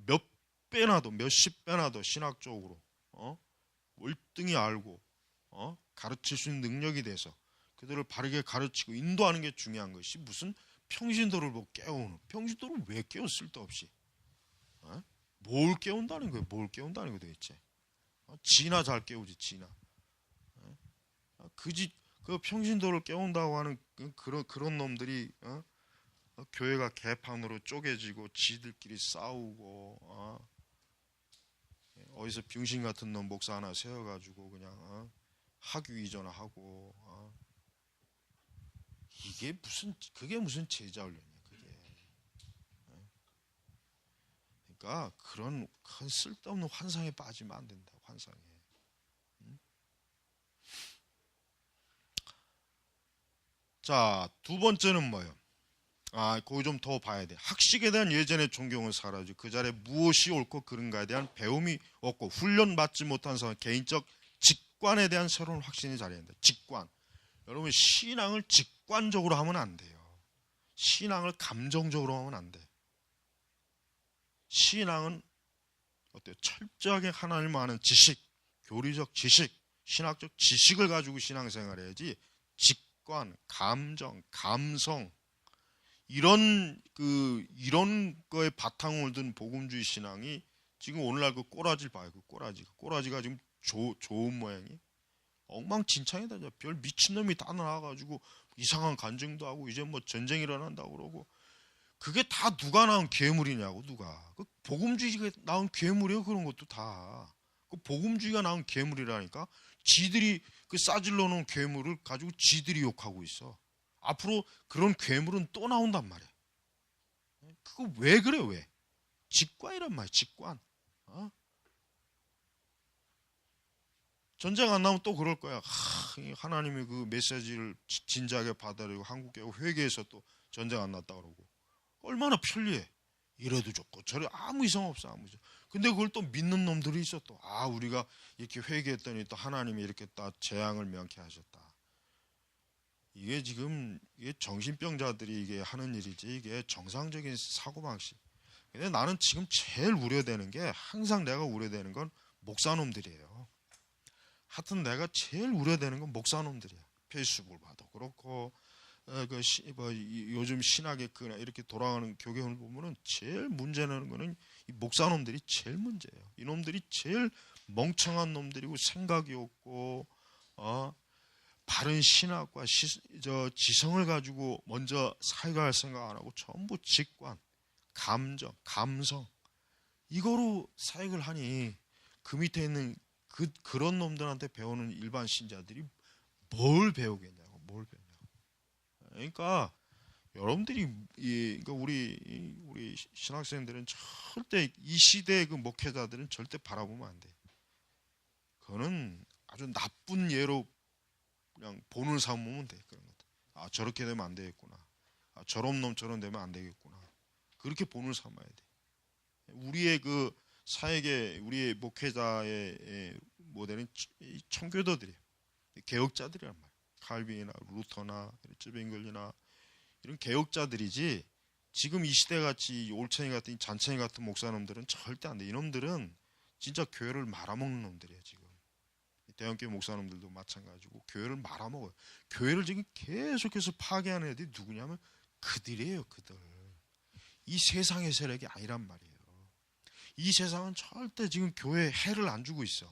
몇 배나 더 몇십 배나 더 신학적으로 월등히 알고 가르칠 수 있는 능력이 돼서 그들을 바르게 가르치고 인도하는 게 중요한 것이 무슨 평신도를 깨우는 평신도를 왜 깨워 쓸데없이 뭘 깨운다는 거예요? 뭘 깨운다는 거예요 도대체? 지나 잘 깨우지 지나. 그 평신도를 깨운다고 하는 그런 놈들이 교회가 개판으로 쪼개지고 지들끼리 싸우고 어디서 병신 같은 놈 목사 하나 세워가지고 그냥 학위 이전하고 그게 무슨 제자 훈련이야 그게. 그러니까 그런 큰 쓸데없는 환상에 빠지면 안 된다. 환상에. 자, 두 번째는 뭐예요? 거기 좀 더 봐야 돼. 학식에 대한 예전의 존경은 사라지고 그 자리에 무엇이 옳고 그른가에 대한 배움이 없고 훈련받지 못한 사람 개인적 직관에 대한 새로운 확신이 자리한다. 직관. 여러분 신앙을 직관적으로 하면 안 돼요. 신앙을 감정적으로 하면 안 돼. 신앙은 어때요? 철저하게 하나님을 아는 지식, 교리적 지식, 신학적 지식을 가지고 신앙생활 해야지 직관, 감정, 감성 이런 거에 바탕을 둔 복음주의 신앙이 지금 오늘날 그 꼬라지를 봐요. 그 꼬라지가 지금 좋은 모양이 엉망진창이다. 별 미친놈이 다 나와가지고 이상한 간증도 하고 이제 전쟁이 일어난다고 그러고 그게 다 누가 낳은 괴물이냐고. 누가 그 복음주의가 낳은 괴물이에요. 그런 것도 다 그 복음주의가 낳은 괴물이라니까. 지들이 그 싸질러 놓은 괴물을 가지고 지들이 욕하고 있어. 앞으로 그런 괴물은 또 나온단 말이야. 그거 왜 그래? 왜? 직관이란 말이야. 직관. 전쟁 안 나면 또 그럴 거야. 하나님의 그 메시지를 진지하게 받아들이고 한국교회 회개해서 또 전쟁 안 났다 그러고 얼마나 편리해. 이래도 좋고 저래 아무 이상 없어. 아무 이상. 근데 그걸 또 믿는 놈들이 있어. 또 우리가 이렇게 회개했더니 또 하나님이 이렇게 딱 재앙을免케 하셨다. 이게 지금 정신병자들이 이게 하는 일이지 이게 정상적인 사고방식. 근데 나는 지금 제일 우려되는 게 항상 내가 우려되는 건 목사놈들이에요. 하여튼 내가 제일 우려되는 건 목사놈들이야. 페이스북을 봐도 그렇고 요즘 신학의 이렇게 돌아가는 교회를 보면은 제일 문제되는 거는 이 목사놈들이 제일 문제예요. 이놈들이 제일 멍청한 놈들이고 생각이 없고 바른 신학과 지성을 가지고 먼저 사회할 생각 안 하고 전부 직관, 감정, 감성 이거로 사역을 하니 그 밑에 있는 그런 놈들한테 배우는 일반 신자들이 뭘 배우겠냐고, 뭘 배우냐고. 그러니까 여러분들이 그러니까 우리 신학생들은 절대 이 시대의 그 목회자들은 절대 바라보면 안 돼. 그거는 아주 나쁜 예로 그냥 본을 삼으면 돼. 그런 것들. 아, 저렇게 되면 안 되겠구나. 아, 저런 놈처럼 되면 안 되겠구나. 그렇게 본을 삼아야 돼. 우리의 그 사역의 우리의 목회자의 모델은 청교도들이에요. 개혁자들이란 말이에요. 칼빈이나 루터나 쯔빙글이나 이런 개혁자들이지, 지금 이 시대 같이 올챙이 같은 잔챙이 같은 목사놈들은 절대 안 돼. 이놈들은 진짜 교회를 말아먹는 놈들이에요. 지금 대형교회 목사님들도 마찬가지고 교회를 말아먹어요. 교회를 지금 계속해서 파괴하는 애들이 누구냐면 그들이에요. 그들. 이 세상의 세력이 아니란 말이에요. 이 세상은 절대 지금 교회에 해를 안 주고 있어.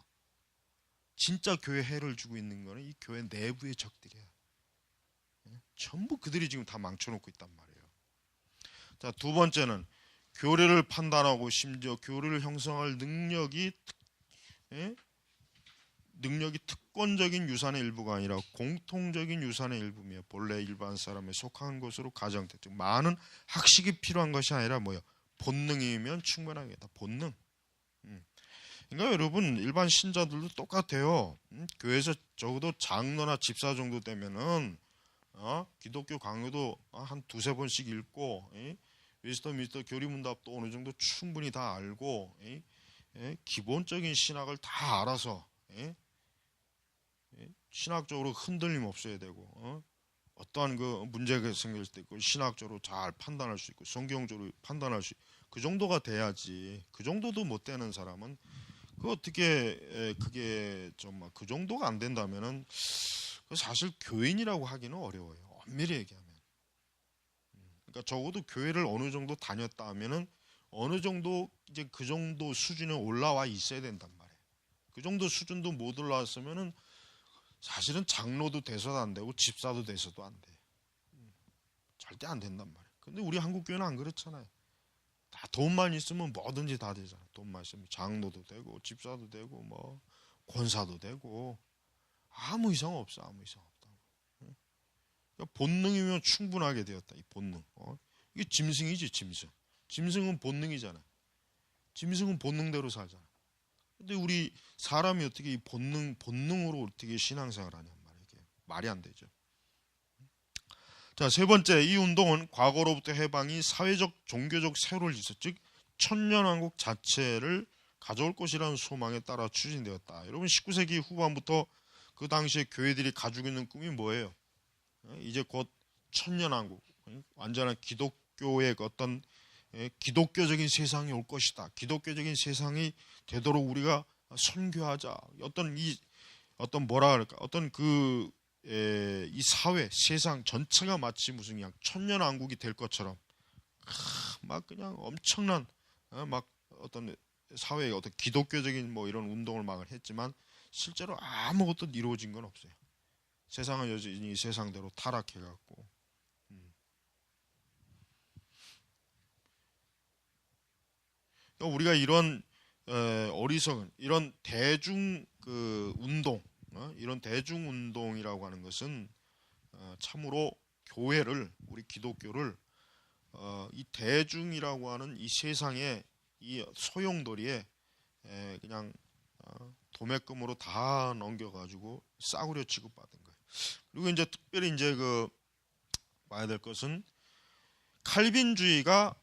진짜 교회에 해를 주고 있는 거는 이 교회 내부의 적들이야. 전부 그들이 지금 다 망쳐놓고 있단 말이에요. 자, 두 번째는 교리를 판단하고 심지어 교리를 형성할 능력이 특권적인 유산의 일부가 아니라 공통적인 유산의 일부며 본래 일반 사람에 속한 것으로 가정됐죠. 즉 많은 학식이 필요한 것이 아니라 뭐요? 본능이면 충분하겠다. 본능. 그러니까 여러분 일반 신자들도 똑같아요. 교회에서 적어도 장로나 집사 정도 되면은 기독교 강요도 한 두세 번씩 읽고 웨스터 미스터 교리문답도 어느 정도 충분히 다 알고 기본적인 신학을 다 알아서 신학적으로 흔들림 없어야 되고 어떠한 그 문제가 생길 때 그 신학적으로 잘 판단할 수 있고 성경적으로 판단할 수 있고 그 정도가 돼야지. 그 정도도 못 되는 사람은 그 어떻게 그게 좀 그 정도가 안 된다면은 사실 교인이라고 하기는 어려워요. 엄밀히 얘기하면. 그러니까 적어도 교회를 어느 정도 다녔다 하면은 어느 정도 이제 그 정도 수준에 올라와 있어야 된단 말이에요. 그 정도 수준도 못 올라왔으면은 사실은 장로도 돼서도 안 되고 집사도 돼서도 안 돼. 절대 안 된단 말이에요. 근데 우리 한국 교회는 안 그렇잖아요. 다 돈만 있으면 뭐든지 다 되잖아요. 돈만 있으면 장로도 되고 집사도 되고 뭐 권사도 되고 아무 이상 없어. 아무 이상 없다. 그러니까 본능이면 충분하게 되었다. 이 본능. 이게 짐승이지 짐승. 짐승은 본능이잖아. 짐승은 본능대로 살잖아. 근데 우리 사람이 어떻게 이 본능으로 어떻게 신앙생활 하냔 말이에요. 이게 말이 안 되죠. 자, 세 번째, 이 운동은 과거로부터 해방이 사회적 종교적 세로를 짓어 즉 천년왕국 자체를 가져올 것이라는 소망에 따라 추진되었다. 여러분 19세기 후반부터 그 당시에 교회들이 가지고 있는 꿈이 뭐예요? 이제 곧 천년왕국, 완전한 기독교의 어떤 기독교적인 세상이 올 것이다. 기독교적인 세상이 되도록 우리가 선교하자. 어떤 뭐라 그럴까? 어떤 이 사회, 세상 전체가 마치 무슨 그냥 천년왕국이 될 것처럼 막 그냥 엄청난 막 어떤 사회의 어떤 기독교적인 뭐 이런 운동을 막 했지만 실제로 아무것도 이루어진 건 없어요. 세상은 여전히 세상대로 타락해갖고 우리가 이런 어리석은 이런 대중 운동, 이런 대중 운동이라고 하는 것은 참으로 교회를 우리 기독교를 이 대중이라고 하는 이 세상의 이 소용돌이에 그냥 도매금으로 다 넘겨가지고 싸구려 취급받은 거예요. 그리고 이제 특별히 이제 봐야 될 것은 칼빈주의가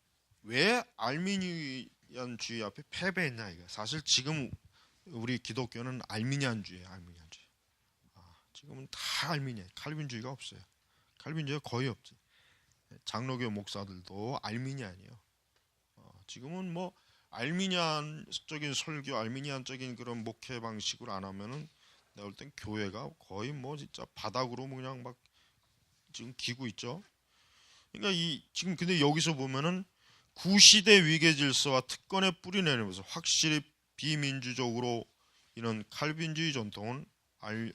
왜 알미니안주의 앞에 패배했냐 이거. 사실 지금 우리 기독교는 알미니안주의예요. 알미니안주의. 지금은 다 알미니안. 칼빈주의가 없어요. 칼빈주의가 거의 없지. 장로교 목사들도 알미니안이에요. 지금은 뭐 알미니안적인 설교, 알미니안적인 그런 목회 방식으로 안 하면은 내가 볼 땐 교회가 거의 뭐 진짜 바닥으로 그냥 막 지금 기고 있죠. 그러니까 지금 근데 여기서 보면은 구시대 위계 질서와 특권에 뿌리 내리면서 확실히 비민주적으로 이런 칼빈주의 전통은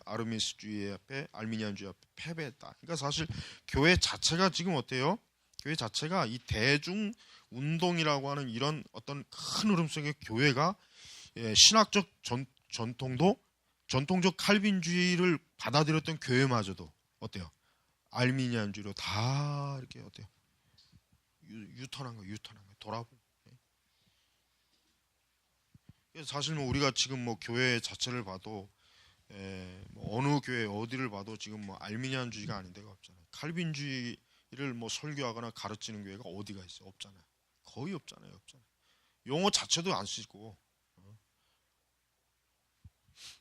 아르미스주의 앞에 알미니안주의 앞에 패배했다. 그러니까 사실 교회 자체가 지금 어때요? 교회 자체가 이 대중 운동이라고 하는 이런 어떤 큰 흐름 속에 교회가 신학적 전통적 칼빈주의를 받아들였던 교회마저도 어때요? 알미니안주의로 다 이렇게 어때요? 유턴한 거 돌아보고. 사실 뭐 우리가 지금 뭐 교회 자체를 봐도 뭐 어느 교회 어디를 봐도 지금 뭐 알미니안주의가 아닌 데가 없잖아요. 칼빈주의를 뭐 설교하거나 가르치는 교회가 어디가 있어요? 없잖아요. 거의 없잖아요. 용어 자체도 안 쓰고.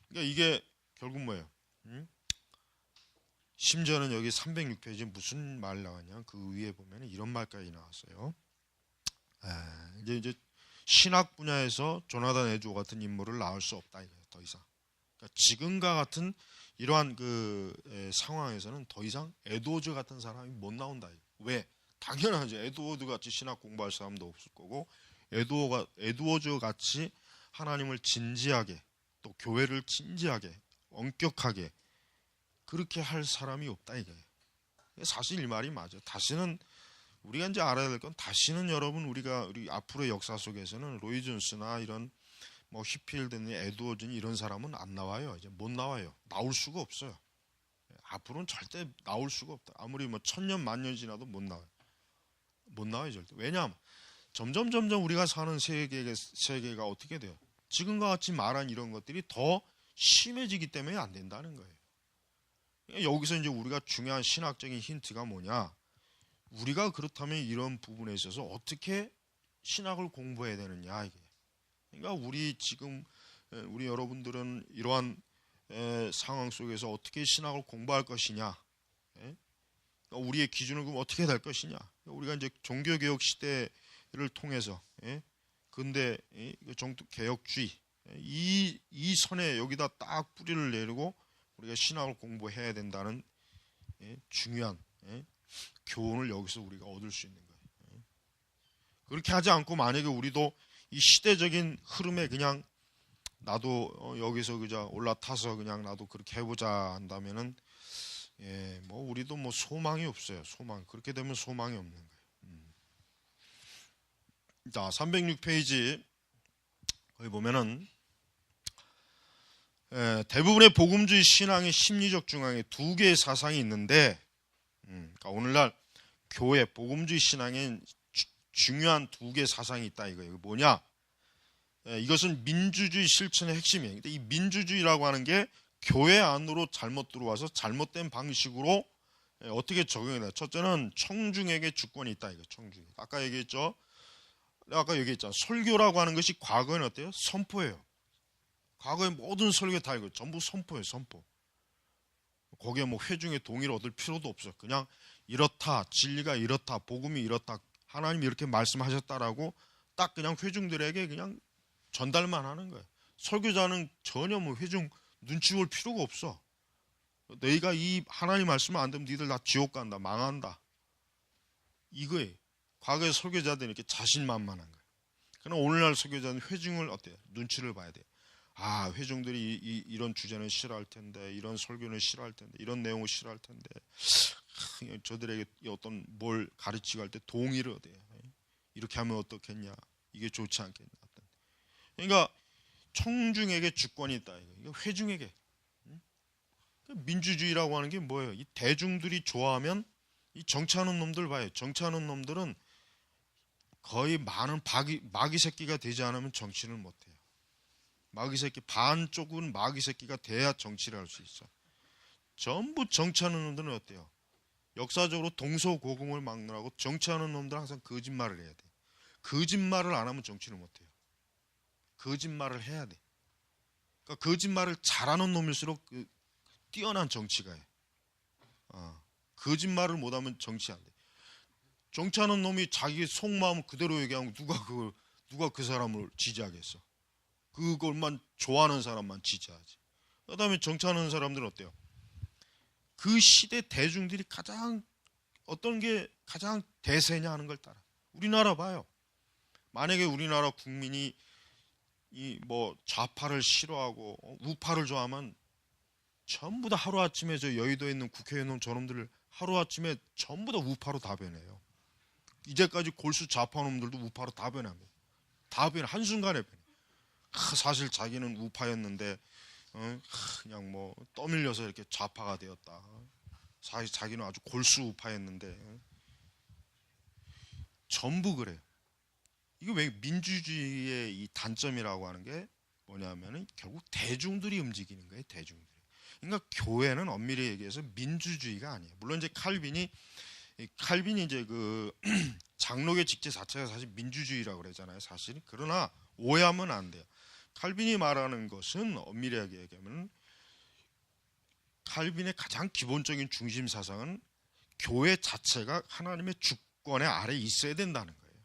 그러니까 이게 결국 뭐예요? 심지어는 여기 306페이지에 무슨 말 나왔냐? 그 위에 보면 이런 말까지 나왔어요. 이제 신학 분야에서 조나단 에드워 같은 인물을 낳을 수 없다 이거예요. 더 이상. 그러니까 지금과 같은 이러한 그 상황에서는 더 이상 에드워즈 같은 사람이 못 나온다. 왜? 당연하죠. 에드워즈 같이 신학 공부할 사람도 없을 거고, 에드워즈 같이 하나님을 진지하게 또 교회를 진지하게 엄격하게 그렇게 할 사람이 없다 이거예요. 사실 이 말이 맞아요. 다시는 우리가 이제 알아야 될 건 다시는 여러분 우리 앞으로의 역사 속에서는 로이 존스나 이런 뭐 휘필드니 에드워즈니 이런 사람은 안 나와요. 이제 못 나와요. 나올 수가 없어요. 앞으로는 절대 나올 수가 없다. 아무리 뭐 1000년 만년 지나도 못 나와요. 못 나와요 절대. 왜냐하면 점점 우리가 사는 세계가 어떻게 돼요? 지금과 같이 말한 이런 것들이 더 심해지기 때문에 안 된다는 거예요. 여기서 이제 우리가 중요한 신학적인 힌트가 뭐냐? 우리가 그렇다면 이런 부분에 있어서 어떻게 신학을 공부해야 되느냐 이게. 그러니까 우리 여러분들은 이러한 상황 속에서 어떻게 신학을 공부할 것이냐? 그러니까 우리의 기준은 그럼 어떻게 될 것이냐? 우리가 이제 종교개혁 시대를 통해서 근대 개혁주의 이 선에 여기다 딱 뿌리를 내리고 우리가 신학을 공부해야 된다는 중요한 교훈을 여기서 우리가 얻을 수 있는 거예요. 그렇게 하지 않고 만약에 우리도 이 시대적인 흐름에 그냥 나도 여기서 그저 올라타서 그냥 나도 그렇게 해보자 한다면은 뭐 우리도 뭐 소망이 없어요. 그렇게 되면 소망이 없는 거예요. 자, 306페이지 거기 보면은 대부분의 복음주의 신앙의 심리적 중앙에 두 개의 사상이 있는데, 그러니까 오늘날 교회 복음주의 신앙에 중요한 두 개의 사상이 있다 이거예요. 이거 뭐냐? 이것은 민주주의 실천의 핵심이에요. 근데 이 민주주의라고 하는 게 교회 안으로 잘못 들어와서 잘못된 방식으로 어떻게 적용이 돼요? 첫째는 청중에게 주권이 있다 이거. 청중. 아까 얘기했잖아. 설교라고 하는 것이 과거에는 어때요? 선포예요. 과거의 모든 설교 다 이거 전부 선포예요. 선포. 거기에 뭐 회중의 동의를 얻을 필요도 없어요. 그냥 이렇다, 진리가 이렇다, 복음이 이렇다, 하나님이 이렇게 말씀하셨다라고 딱 그냥 회중들에게 그냥 전달만 하는 거예요. 설교자는 전혀 뭐 회중 눈치 볼 필요가 없어. 너희가 이 하나님 말씀을 안 듣면 니들 다 지옥 간다, 망한다. 이거예요. 과거의 설교자들은 이렇게 자신만만한 거예요. 그러나 오늘날 설교자는 회중을 어때요? 눈치를 봐야 돼요. 아, 회중들이 이런 주제는 싫어할 텐데, 이런 설교는 싫어할 텐데, 이런 내용을 싫어할 텐데, 저들에게 어떤 뭘 가르치고 할 때 동의를 얻어요. 이렇게 하면 어떻겠냐? 이게 좋지 않겠냐? 그러니까 청중에게 주권이 있다. 이거 회중에게. 민주주의라고 하는 게 뭐예요? 이 대중들이 좋아하면 이 정치하는 놈들 봐요. 정치하는 놈들은 거의 많은 마귀 새끼가 되지 않으면 정치를 못해요. 마귀 새끼 반쪽은 마귀 새끼가 돼야 정치를 할 수 있어. 전부 정치하는 놈들은 어때요? 역사적으로 동서고금을 막느라고 정치하는 놈들은 항상 거짓말을 해야 돼. 거짓말을 안 하면 정치를 못해요. 거짓말을 해야 돼. 그러니까 거짓말을 잘하는 놈일수록 뛰어난 정치가 해. 거짓말을 못하면 정치 안 돼. 정치하는 놈이 자기 속마음 그대로 얘기하면 누가 그 사람을 지지하겠어? 그걸만 좋아하는 사람만 지지하지. 그다음에 정치하는 사람들은 어때요? 그 시대 대중들이 어떤 게 가장 대세냐 하는 걸 따라. 우리나라 봐요. 만약에 우리나라 국민이 이 뭐 좌파를 싫어하고 우파를 좋아하면 전부 다 하루아침에 저 여의도에 있는 국회의원 저놈들을 하루아침에 전부 다 우파로 다 변해요. 이제까지 골수 좌파 놈들도 우파로 다 변합니다. 다 변해. 한순간에 변해. 사실 자기는 우파였는데 그냥 뭐 떠밀려서 이렇게 좌파가 되었다. 사실 자기는 아주 골수 우파였는데 전부 그래요. 이거 왜 민주주의의 이 단점이라고 하는 게 뭐냐면은 결국 대중들이 움직이는 거예요. 대중들이. 그러니까 교회는 엄밀히 얘기해서 민주주의가 아니에요. 물론 이제 칼빈이 이제 그 장로교 직제 자체가 사실 민주주의라고 그러잖아요. 사실. 그러나 오해하면 안 돼요. 칼빈이 말하는 것은 엄밀하게 얘기하면 칼빈의 가장 기본적인 중심 사상은 교회 자체가 하나님의 주권의 아래 있어야 된다는 거예요.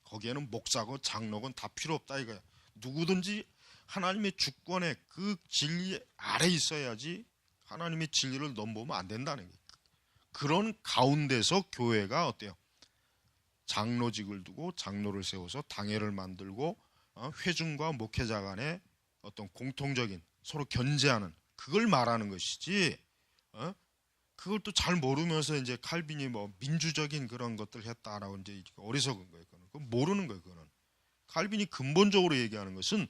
거기에는 목사고 장로건 다 필요 없다 이거야. 누구든지 하나님의 주권의 그 진리 아래 있어야지 하나님의 진리를 넘보면 안 된다는 거예요. 그런 가운데서 교회가 어때요? 장로직을 두고 장로를 세워서 당회를 만들고 회중과 목회자 간의 어떤 공통적인 서로 견제하는 그걸 말하는 것이지. 그걸 또 잘 모르면서 이제 칼빈이 뭐 민주적인 그런 것들 했다라고 이제 어리석은 거예요. 그건 모르는 거예요. 그거는 칼빈이 근본적으로 얘기하는 것은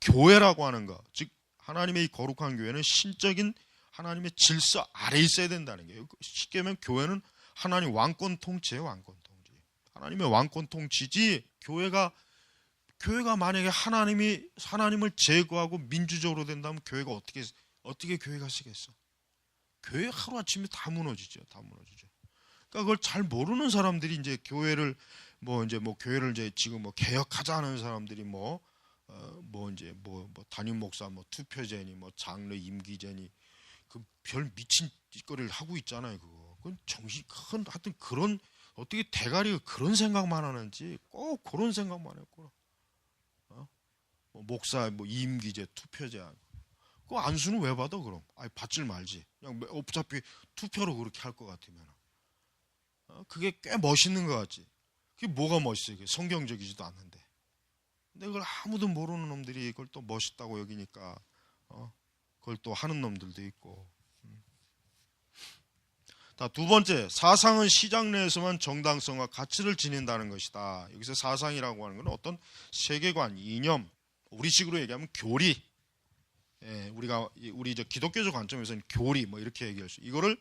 교회라고 하는 것, 즉 하나님의 이 거룩한 교회는 신적인 하나님의 질서 아래 있어야 된다는 거예요. 쉽게 하면 교회는 하나님 왕권 통치예요. 왕권 통치. 하나님의 왕권 통치지. 교회가 만약에 하나님을 제거하고 민주적으로 된다면 교회가 어떻게 교회가 쓰겠어? 교회 하루아침에 다 무너지죠. 다 무너지죠. 그러니까 그걸 잘 모르는 사람들이 이제 교회를 교회를 이제 지금 뭐 개혁하자는 사람들이 담임 목사 투표제니 장로 임기제니 그 별 미친 짓거리를 하고 있잖아요. 그건 하여튼 그런 어떻게 대가리가 그런 생각만 하는지 꼭 그런 생각만 했구나. 목사 임기제 투표제 그 안수는 왜 받아 그럼? 받질 말지. 그냥 어차피 투표로 그렇게 할 것 같으면 그게 꽤 멋있는 것 같지. 그게 뭐가 멋있어요? 그게 성경적이지도 않는데. 근데 그걸 아무도 모르는 놈들이 그걸 또 멋있다고 여기니까 그걸 또 하는 놈들도 있고. 두 번째, 사상은 시장 내에서만 정당성과 가치를 지닌다는 것이다. 여기서 사상이라고 하는 건 어떤 세계관, 이념, 우리식으로 얘기하면 교리. 우리 기독교적 관점에서는 교리 이렇게 얘기할 수. 이거를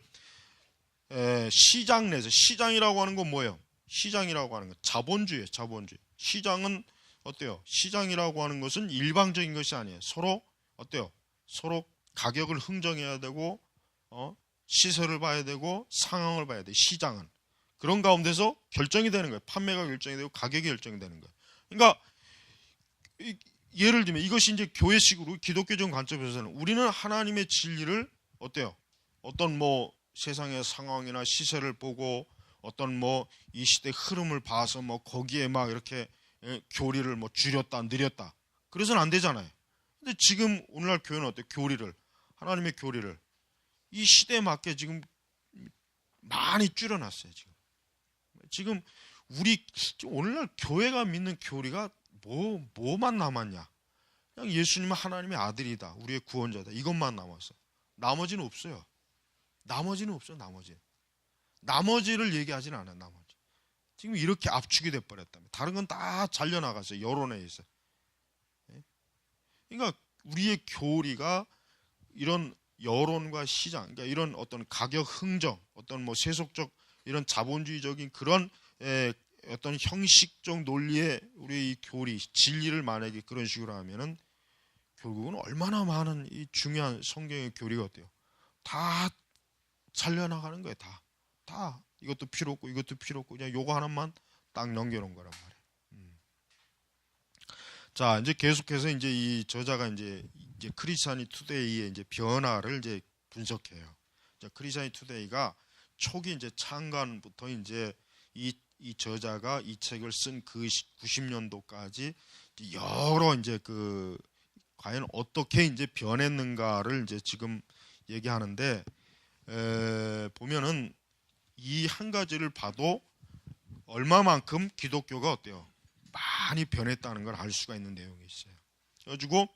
시장 내에서 시장이라고 하는 건 뭐예요? 시장이라고 하는 건 자본주의예요. 자본주의. 시장은 어때요? 시장이라고 하는 것은 일방적인 것이 아니에요. 서로 어때요? 서로 가격을 흥정해야 되고 시세를 봐야 되고 상황을 봐야 돼. 시장은 그런 가운데서 결정이 되는 거예요. 판매가 결정이 되고 가격이 결정이 되는 거예요. 그러니까 예를 들면 이것이 이제 교회식으로 기독교적 관점에서는 우리는 하나님의 진리를 어때요? 어떤 세상의 상황이나 시세를 보고 어떤 이 시대 흐름을 봐서 거기에 막 이렇게 교리를 줄였다 늘렸다 그래서는 안 되잖아요. 근데 지금 오늘날 교회는 어때요? 하나님의 교리를 이 시대에 맞게 지금 많이 줄여놨어요. 지금 오늘날 교회가 믿는 교리가 뭐만 남았냐? 그냥 예수님은 하나님의 아들이다, 우리의 구원자다, 이것만 남았어. 나머지는 없어요. 나머지는 없어. 나머지를 얘기하지는 않아요. 나머지. 지금 이렇게 압축이 돼버렸다면 다른 건 다 잘려나갔어요. 여론에 의해서. 그러니까 우리의 교리가 이런 여론과 시장, 그러니까 이런 어떤 가격 흥정, 어떤 세속적 이런 자본주의적인 그런 어떤 형식적 논리의 우리 이 교리, 진리를 만약에 그런 식으로 하면은 결국은 얼마나 많은 이 중요한 성경의 교리가 어때요? 다 살려나가는 거예요. 다 이것도 필요 없고 이것도 필요 없고 그냥 요거 하나만 딱 넘겨놓은 거란 말이에요. 자, 이제 계속해서 이제 이 저자가 이제 크리스찬이 투데이의 이제 변화를 이제 분석해요. 크리스찬이 투데이가 초기 이제 창간부터 이제 이 저자가 이 책을 쓴 그 90년도까지 여러 이제 과연 어떻게 이제 변했는가를 이제 지금 얘기하는데 보면은 이 한 가지를 봐도 얼마만큼 기독교가 어때요? 많이 변했다는 걸 알 수가 있는 내용이 있어요. 그래가지고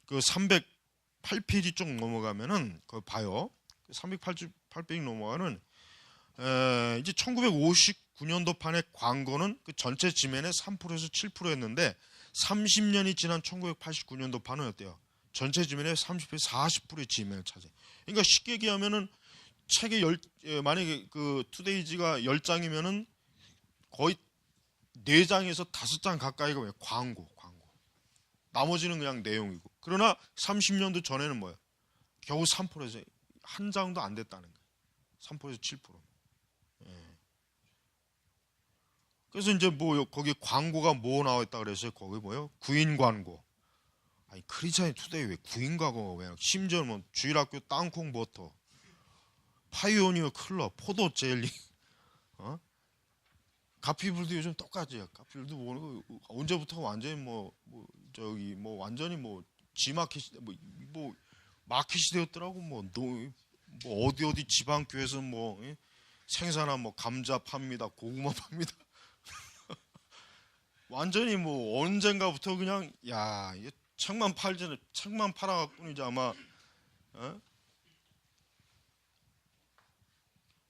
그 308페이지 쪽 넘어가면은 그거 봐요. 308페이지 넘어가는 이제 1959년도 판의 광고는 그 전체 지면의 3%에서 7%였는데 30년이 지난 1989년도 반은 어때요? 전체 지면의 30%에서 40%의 지면을 차지해. 그러니까 쉽게 얘기하면은 책의 만약에 그 투데이지가 10장이면은 거의 4장에서 5장 가까이가 왜 광고. 나머지는 그냥 내용이고. 그러나 30년도 전에는 뭐예요? 겨우 3%에서 한 장도 안 됐다는 거예요. 3%에서 7%. 예. 그래서 이제 뭐 거기 광고가 뭐 나와 있다 그랬어요? 거기 뭐요? 구인 광고. 아니 크리스찬 투데이 왜 구인 광고가 왜? 심지어 뭐 주일학교 땅콩 버터, 파이오니어 클럽, 포도 젤리, 가피불도 요즘 똑같이요. 가피불도 뭐 언제부터 완전히 뭐 완전히 뭐 지마켓 뭐 마켓이 되었더라고. 뭐 어디 지방교에서 뭐 생산한 뭐 감자 팝니다, 고구마 팝니다. 완전히 뭐 언젠가부터 그냥 야 이게 책만 팔아갖고 이제 아마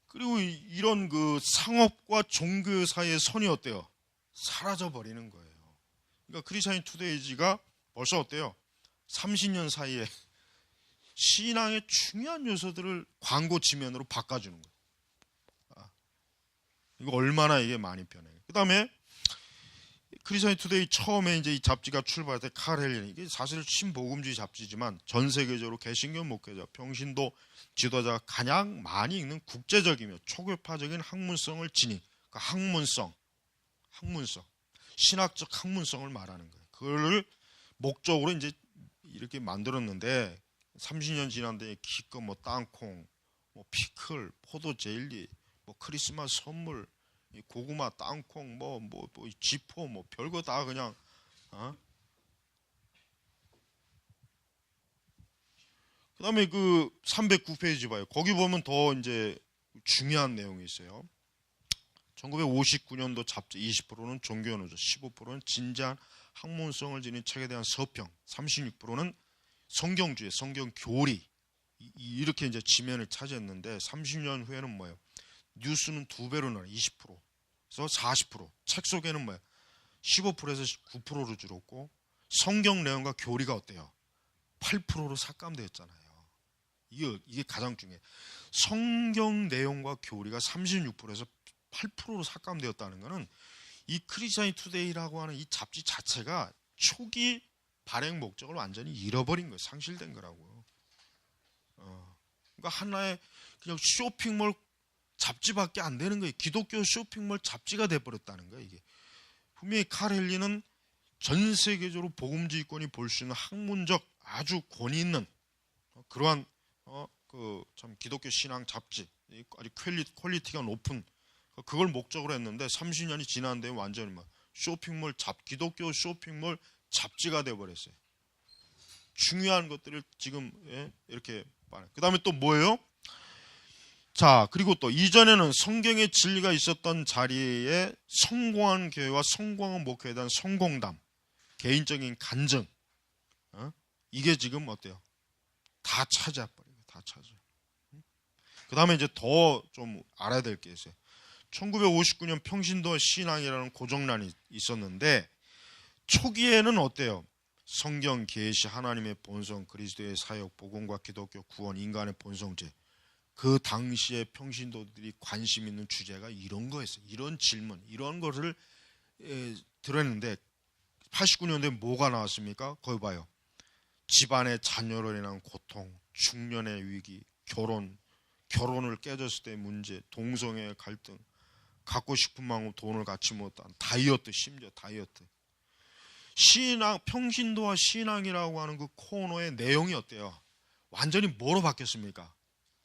그리고 이런 그 상업과 종교 사이의 선이 어때요? 사라져 버리는 거예요. 그러니까 크리스찬 투데이지가 벌써 어때요? 30년 사이에 신앙의 중요한 요소들을 광고 지면으로 바꿔주는 거예요. 이거 얼마나 이게 많이 변해요. 그 다음에 크리스찬 투데이 처음에 이제 이 잡지가 출발할 때 칼 헬린, 이게 사실 신복음주의 잡지지만 전 세계적으로 개신교 목회자, 평신도 지도자가 가장 많이 읽는 국제적이며 초교파적인 학문성을 지닌, 그러니까 학문성, 신학적 학문성을 말하는 거예요. 그걸 목적으로 이제 이렇게 만들었는데 30년 지난데 기껏 뭐 땅콩, 뭐 피클, 포도 젤리, 뭐 크리스마스 선물, 고구마, 땅콩, 뭐 지포, 뭐 별거 다 그냥 그다음에 그 309페이지 봐요. 거기 보면 더 이제 중요한 내용이 있어요. 1959년도 잡지 20%는 종교연구소, 15%는 진지한 학문성을 지닌 책에 대한 서평, 36%는 성경주의, 성경교리 이렇게 이제 지면을 차지했는데 30년 후에는 뭐예요? 뉴스는 2배로 늘어 20%에서 40%. 책 속에는 뭐예요? 15%에서 9%로 줄었고 성경 내용과 교리가 어때요? 8%로 삭감되었잖아요. 이게 가장 중요해요. 성경 내용과 교리가 36%에서 8%로 삭감되었다는 것은 이 크리스찬 투데이라고 하는 이 잡지 자체가 초기 발행 목적을 완전히 잃어버린 거예요. 상실된 거라고요. 그러니까 하나의 그냥 쇼핑몰 잡지밖에 안 되는 거예요. 기독교 쇼핑몰 잡지가 돼버렸다는 거예요. 이게 분명히 칼 헬리는 전 세계적으로 복음주의권이 볼 수 있는 학문적 아주 권위 있는 그러한 그 참 기독교 신앙 잡지, 아주 퀄리티가 높은 그걸 목적으로 했는데 30년이 지났는데 완전히 막 기독교 쇼핑몰 잡지가 돼버렸어요. 중요한 것들을 지금 이렇게 말해요. 그 다음에 또 뭐예요? 자, 그리고 또 이전에는 성경의 진리가 있었던 자리에 성공한 교회와 성공한 목회에 대한 성공담, 개인적인 간증, 이게 지금 어때요? 다 찾아버려요. 다 찾아. 그 다음에 이제 더 좀 알아야 될 게 있어요. 1959년 평신도 신앙이라는 고정란이 있었는데 초기에는 어때요? 성경 계시, 하나님의 본성, 그리스도의 사역, 복음과 기독교 구원, 인간의 본성제. 그 당시에 평신도들이 관심 있는 주제가 이런 거였어요. 이런 질문, 이런 거를 들었는데 89년도에 뭐가 나왔습니까? 거기 봐요. 집안의 자녀로 인한 고통, 중년의 위기, 결혼을 깨졌을 때의 문제, 동성애의 갈등, 갖고 싶은 만큼 돈을 갖지 못한 다이어트, 심지어 다이어트. 신앙, 평신도와 신앙이라고 하는 그 코너의 내용이 어때요? 완전히 뭐로 바뀌었습니까?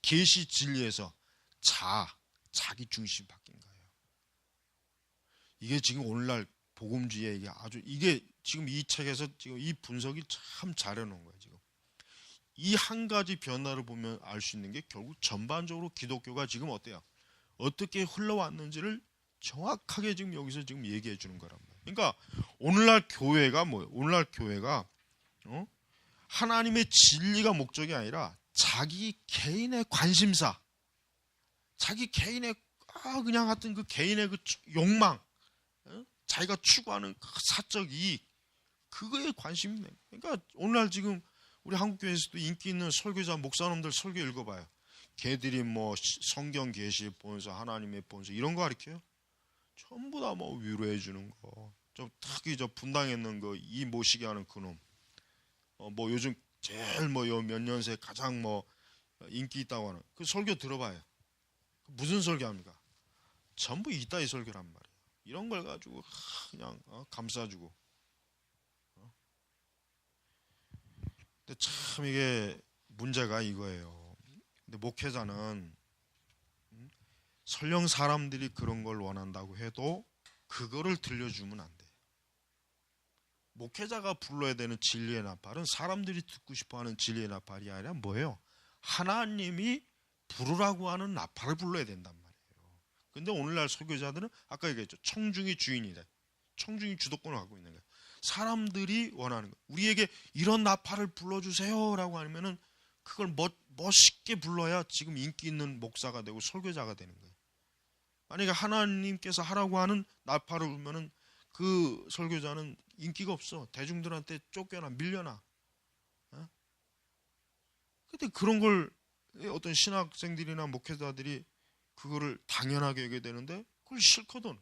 계시 진리에서 자기 중심 바뀐 거예요. 이게 지금 오늘날 복음주의의 이게 지금 이 책에서 지금 이 분석이 참 잘해놓은 거예요. 지금 이 한 가지 변화를 보면 알 수 있는 게 결국 전반적으로 기독교가 지금 어때요? 어떻게 흘러왔는지를 정확하게 지금 여기서 지금 얘기해 주는 거란 말이에요. 그러니까 오늘날 교회가 뭐예요? 오늘날 교회가 하나님의 진리가 목적이 아니라 자기 개인의 관심사, 자기 개인의 그냥 하여튼 그 개인의 그 욕망, 자기가 추구하는 그 사적 이익, 그거에 관심이 있는. 그러니까 오늘날 지금 우리 한국교회에서도 인기 있는 설교자 목사님들 설교 읽어봐요. 걔들이 뭐 성경 계시 본서, 하나님의 본서 이런 거 가르쳐요. 전부 다 뭐 위로해 주는 거. 좀 특히 저 분당했는 거 이 모시게 하는 그놈. 뭐 요즘 제일 뭐 요 몇 년 새 가장 뭐 인기 있다고 하는 그 설교 들어봐요. 무슨 설교합니까? 전부 이따위 설교란 말이에요. 이런 걸 가지고 그냥 감싸주고. 근데 참 이게 문제가 이거예요. 근데 목회자는 설령 사람들이 그런 걸 원한다고 해도 그거를 들려주면 안 돼. 목회자가 불러야 되는 진리의 나팔은 사람들이 듣고 싶어하는 진리의 나팔이 아니라 뭐예요? 하나님이 부르라고 하는 나팔을 불러야 된단 말이에요. 근데 오늘날 설교자들은 아까 얘기했죠. 청중이 주인이다. 청중이 주도권을 갖고 있는 거예요. 사람들이 원하는 거. 우리에게 이런 나팔을 불러주세요라고 하면은 그걸 멋있게 불러야 지금 인기 있는 목사가 되고 설교자가 되는 거예요. 만약에 하나님께서 하라고 하는 나팔을 불면은 그 설교자는 인기가 없어. 대중들한테 쫓겨나 밀려나. 근데 그런 걸 어떤 신학생들이나 목회자들이 그거를 당연하게 여겨야 되는데 그걸 싫거든.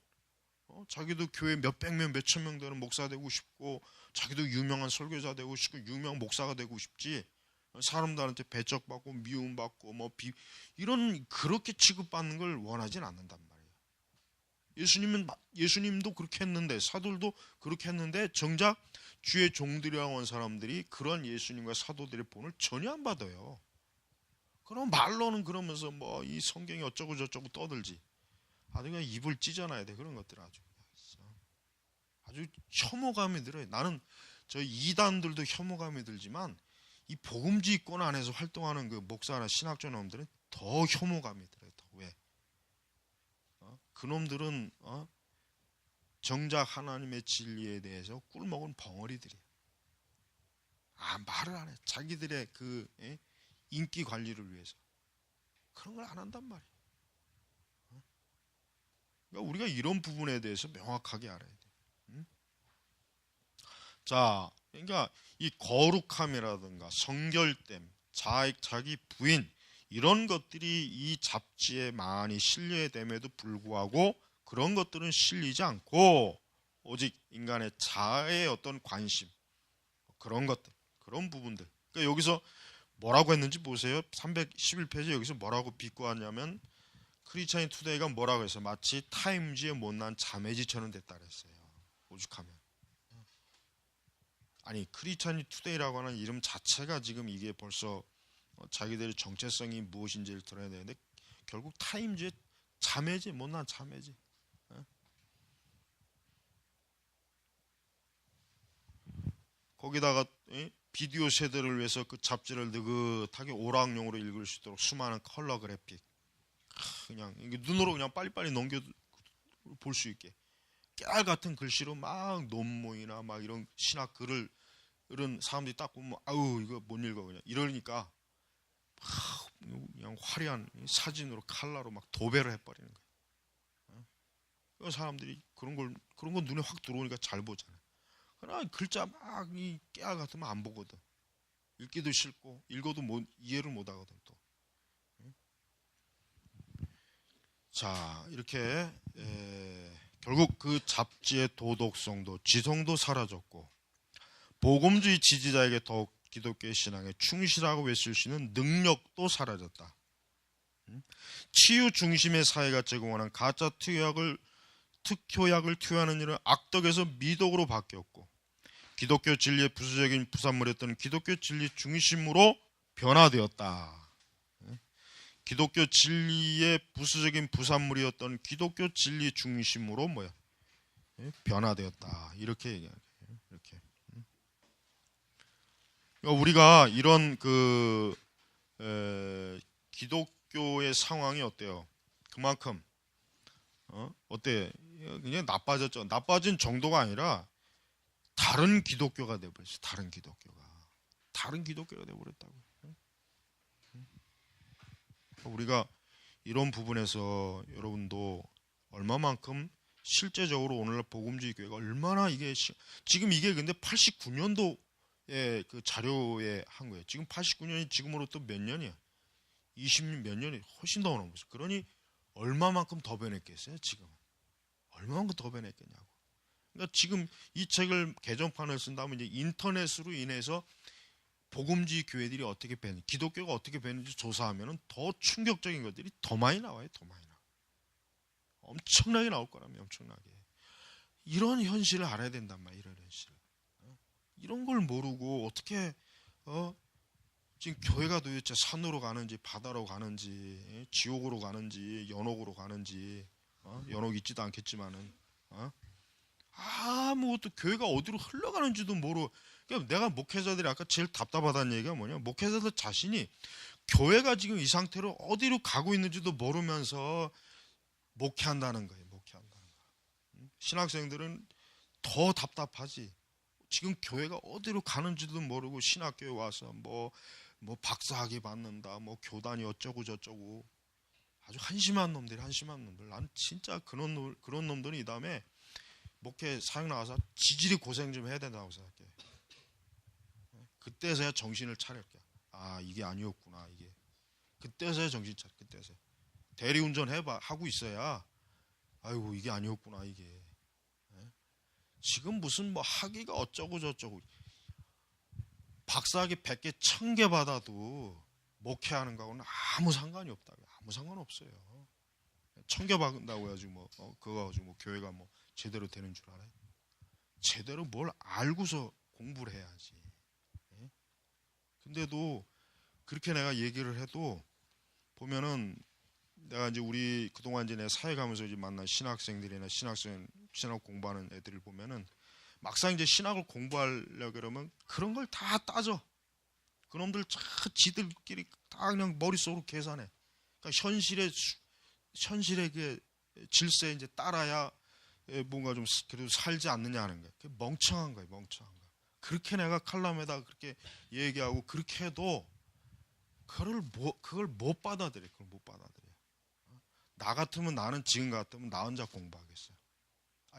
자기도 교회 몇백 명, 몇천 명 되는 목사 되고 싶고 자기도 유명한 설교자 되고 싶고 유명 목사가 되고 싶지. 사람들한테 배척받고 미움받고 뭐 이런 그렇게 취급받는 걸 원하진 않는단 말이에요. 예수님도 그렇게 했는데 사도들도 그렇게 했는데 정작 주의 종들이라고 한 사람들이 그런 예수님과 사도들의 본을 전혀 안 받아요. 그럼 말로는 그러면서 뭐 이 성경이 어쩌고 저쩌고 떠들지. 아주 그냥 입을 찢어놔야 돼. 그런 것들 아주 혐오감이 들어요. 나는 저 이단들도 혐오감이 들지만 이 복음지권 안에서 활동하는 그 목사나 신학자놈들은 더 혐오감이 들어요. 더 왜? 그놈들은 정작 하나님의 진리에 대해서 꿀먹은 벙어리들이에요. 말을 안 해. 자기들의 그 인기 관리를 위해서 그런 걸 안 한단 말이에요. 그러니까 우리가 이런 부분에 대해서 명확하게 알아야 돼요. 자, 그러니까 이 거룩함이라든가 성결됨, 자기 부인 이런 것들이 이 잡지에 많이 실려됨에도 불구하고 그런 것들은 실리지 않고 오직 인간의 자아의 어떤 관심 그런 것들, 그런 부분들. 그러니까 여기서 뭐라고 했는지 보세요. 311페이지 여기서 뭐라고 비꼬았냐면 크리스찬 투데이가 뭐라고 해서 마치 타임즈의 못난 자매지처럼 됐다 그랬어요. 오죽하면. 아니 크리스찬 투데이라고 하는 이름 자체가 지금 이게 벌써 자기들의 정체성이 무엇인지를 드러내야 되는데 결국 타임즈의 자매지, 못난 자매지. 거기다가 비디오 세대를 위해서 그 잡지를 느긋하게 오락용으로 읽을 수 있도록 수많은 컬러 그래픽 그냥 눈으로 그냥 빨리빨리 넘겨 볼 수 있게 깨알 같은 글씨로 막 논문이나 막 이런 신학 글을 이런 사람들이 딱 보면 아우 이거 못 읽어 그냥 이러니까 그냥 화려한 사진으로 칼라로 막 도배를 해버리는 거예요. 그 사람들이 그런 거 눈에 확 들어오니까 잘 보잖아요. 그러나 글자 막 이 깨알 같으면 안 보거든. 읽기도 싫고 읽어도 이해를 못 하거든 또. 자 이렇게 결국 그 잡지의 도덕성도 지성도 사라졌고 복음주의 지지자에게 더욱 기독교의 신앙에 충실하고 외칠 수 있는 능력도 사라졌다. 치유 중심의 사회가 제공하는 가짜 특효약을 투여하는 일은 악덕에서 미덕으로 바뀌었고 기독교 진리의 부수적인 부산물이었던 기독교 진리 중심으로 변화되었다. 기독교 진리의 부수적인 부산물이었던 기독교 진리 중심으로 변화되었다. 이렇게 얘기하는 거예요. 이렇게. 그러니까 우리가 이런 기독교의 상황이 어때요? 그만큼 어때? 그냥 나빠졌죠. 나빠진 정도가 아니라 다른 기독교가 돼버렸어요. 다른 기독교가 돼버렸다고. 우리가 이런 부분에서 여러분도 얼마만큼 실제적으로 오늘날 복음주의 교회가 얼마나 이게 지금 이게 근데 89년도에 그 자료에 한 거예요. 지금 89년이 지금으로부터 몇 년이야? 20년 몇 년이 훨씬 더 넘었어. 그러니 얼마만큼 더 변했겠어요? 지금 얼마만큼 더 변했겠냐고. 그러니까 지금 이 책을 개정판을 쓴다면 이제 인터넷으로 인해서 복음주의 교회들이 어떻게 변했는지, 기독교가 어떻게 변했는지 조사하면 더 충격적인 것들이 더 많이 나와요. 더 많이 나와. 엄청나게 나올 거라며. 엄청나게. 이런 현실을 알아야 된단 말이야. 이런 현실. 이런 걸 모르고 어떻게 지금 교회가 도대체 산으로 가는지 바다로 가는지 지옥으로 가는지 연옥으로 가는지 연옥 있지도 않겠지만은 아무것도 교회가 어디로 흘러가는지도 모르고. 그러니까 내가 목회자들이 아까 제일 답답하다는 얘기가 뭐냐, 목회자들 자신이 교회가 지금 이 상태로 어디로 가고 있는지도 모르면서 목회한다는 거예요. 목회한다는 거. 신학생들은 더 답답하지. 지금 교회가 어디로 가는지도 모르고 신학교에 와서 뭐 박사학위 받는다, 뭐 교단이 어쩌고 저쩌고, 아주 한심한 놈들. 난 진짜 그런 놈들이 이 다음에 목회 사역 나와서 지질이 고생 좀 해야 된다고 생각해. 그때서야 정신을 차릴 거야. 아, 이게 아니었구나. 이게 그때서야 정신 차려. 그때서야 대리운전 하고 있어야 아이고 이게 아니었구나. 이게 지금 무슨 뭐 학위가 어쩌고 저쩌고, 박사학위 100개 1000개 받아도 목회하는 거하고는 아무 상관이 없다. 아무 상관없어요. 1000개 받는다고 해가지고 그거 가지고 교회가 제대로 되는 줄 알아요? 제대로 뭘 알고서 공부를 해야지. 근데도 그렇게 내가 얘기를 해도 보면은, 내가 이제 우리 그동안 이제 내가 사회 가면서 이제 만난 신학생들이나 신학 공부하는 애들을 보면은 막상 이제 신학을 공부하려고 그러면 그런 걸 다 따져. 그놈들 지들끼리 다 그냥 머릿속으로 계산해. 그러니까 현실의 그 질서에 이제 따라야 뭔가 좀 그래도 살지 않느냐 하는 거야. 멍청한 거야, 멍청한 거. 그렇게 내가 칼럼에다 그렇게 얘기하고 그렇게 해도 그걸 못 받아들여. 그걸 못 받아들여. 나 같으면, 나는 지금 같으면 나 혼자 공부하겠어요.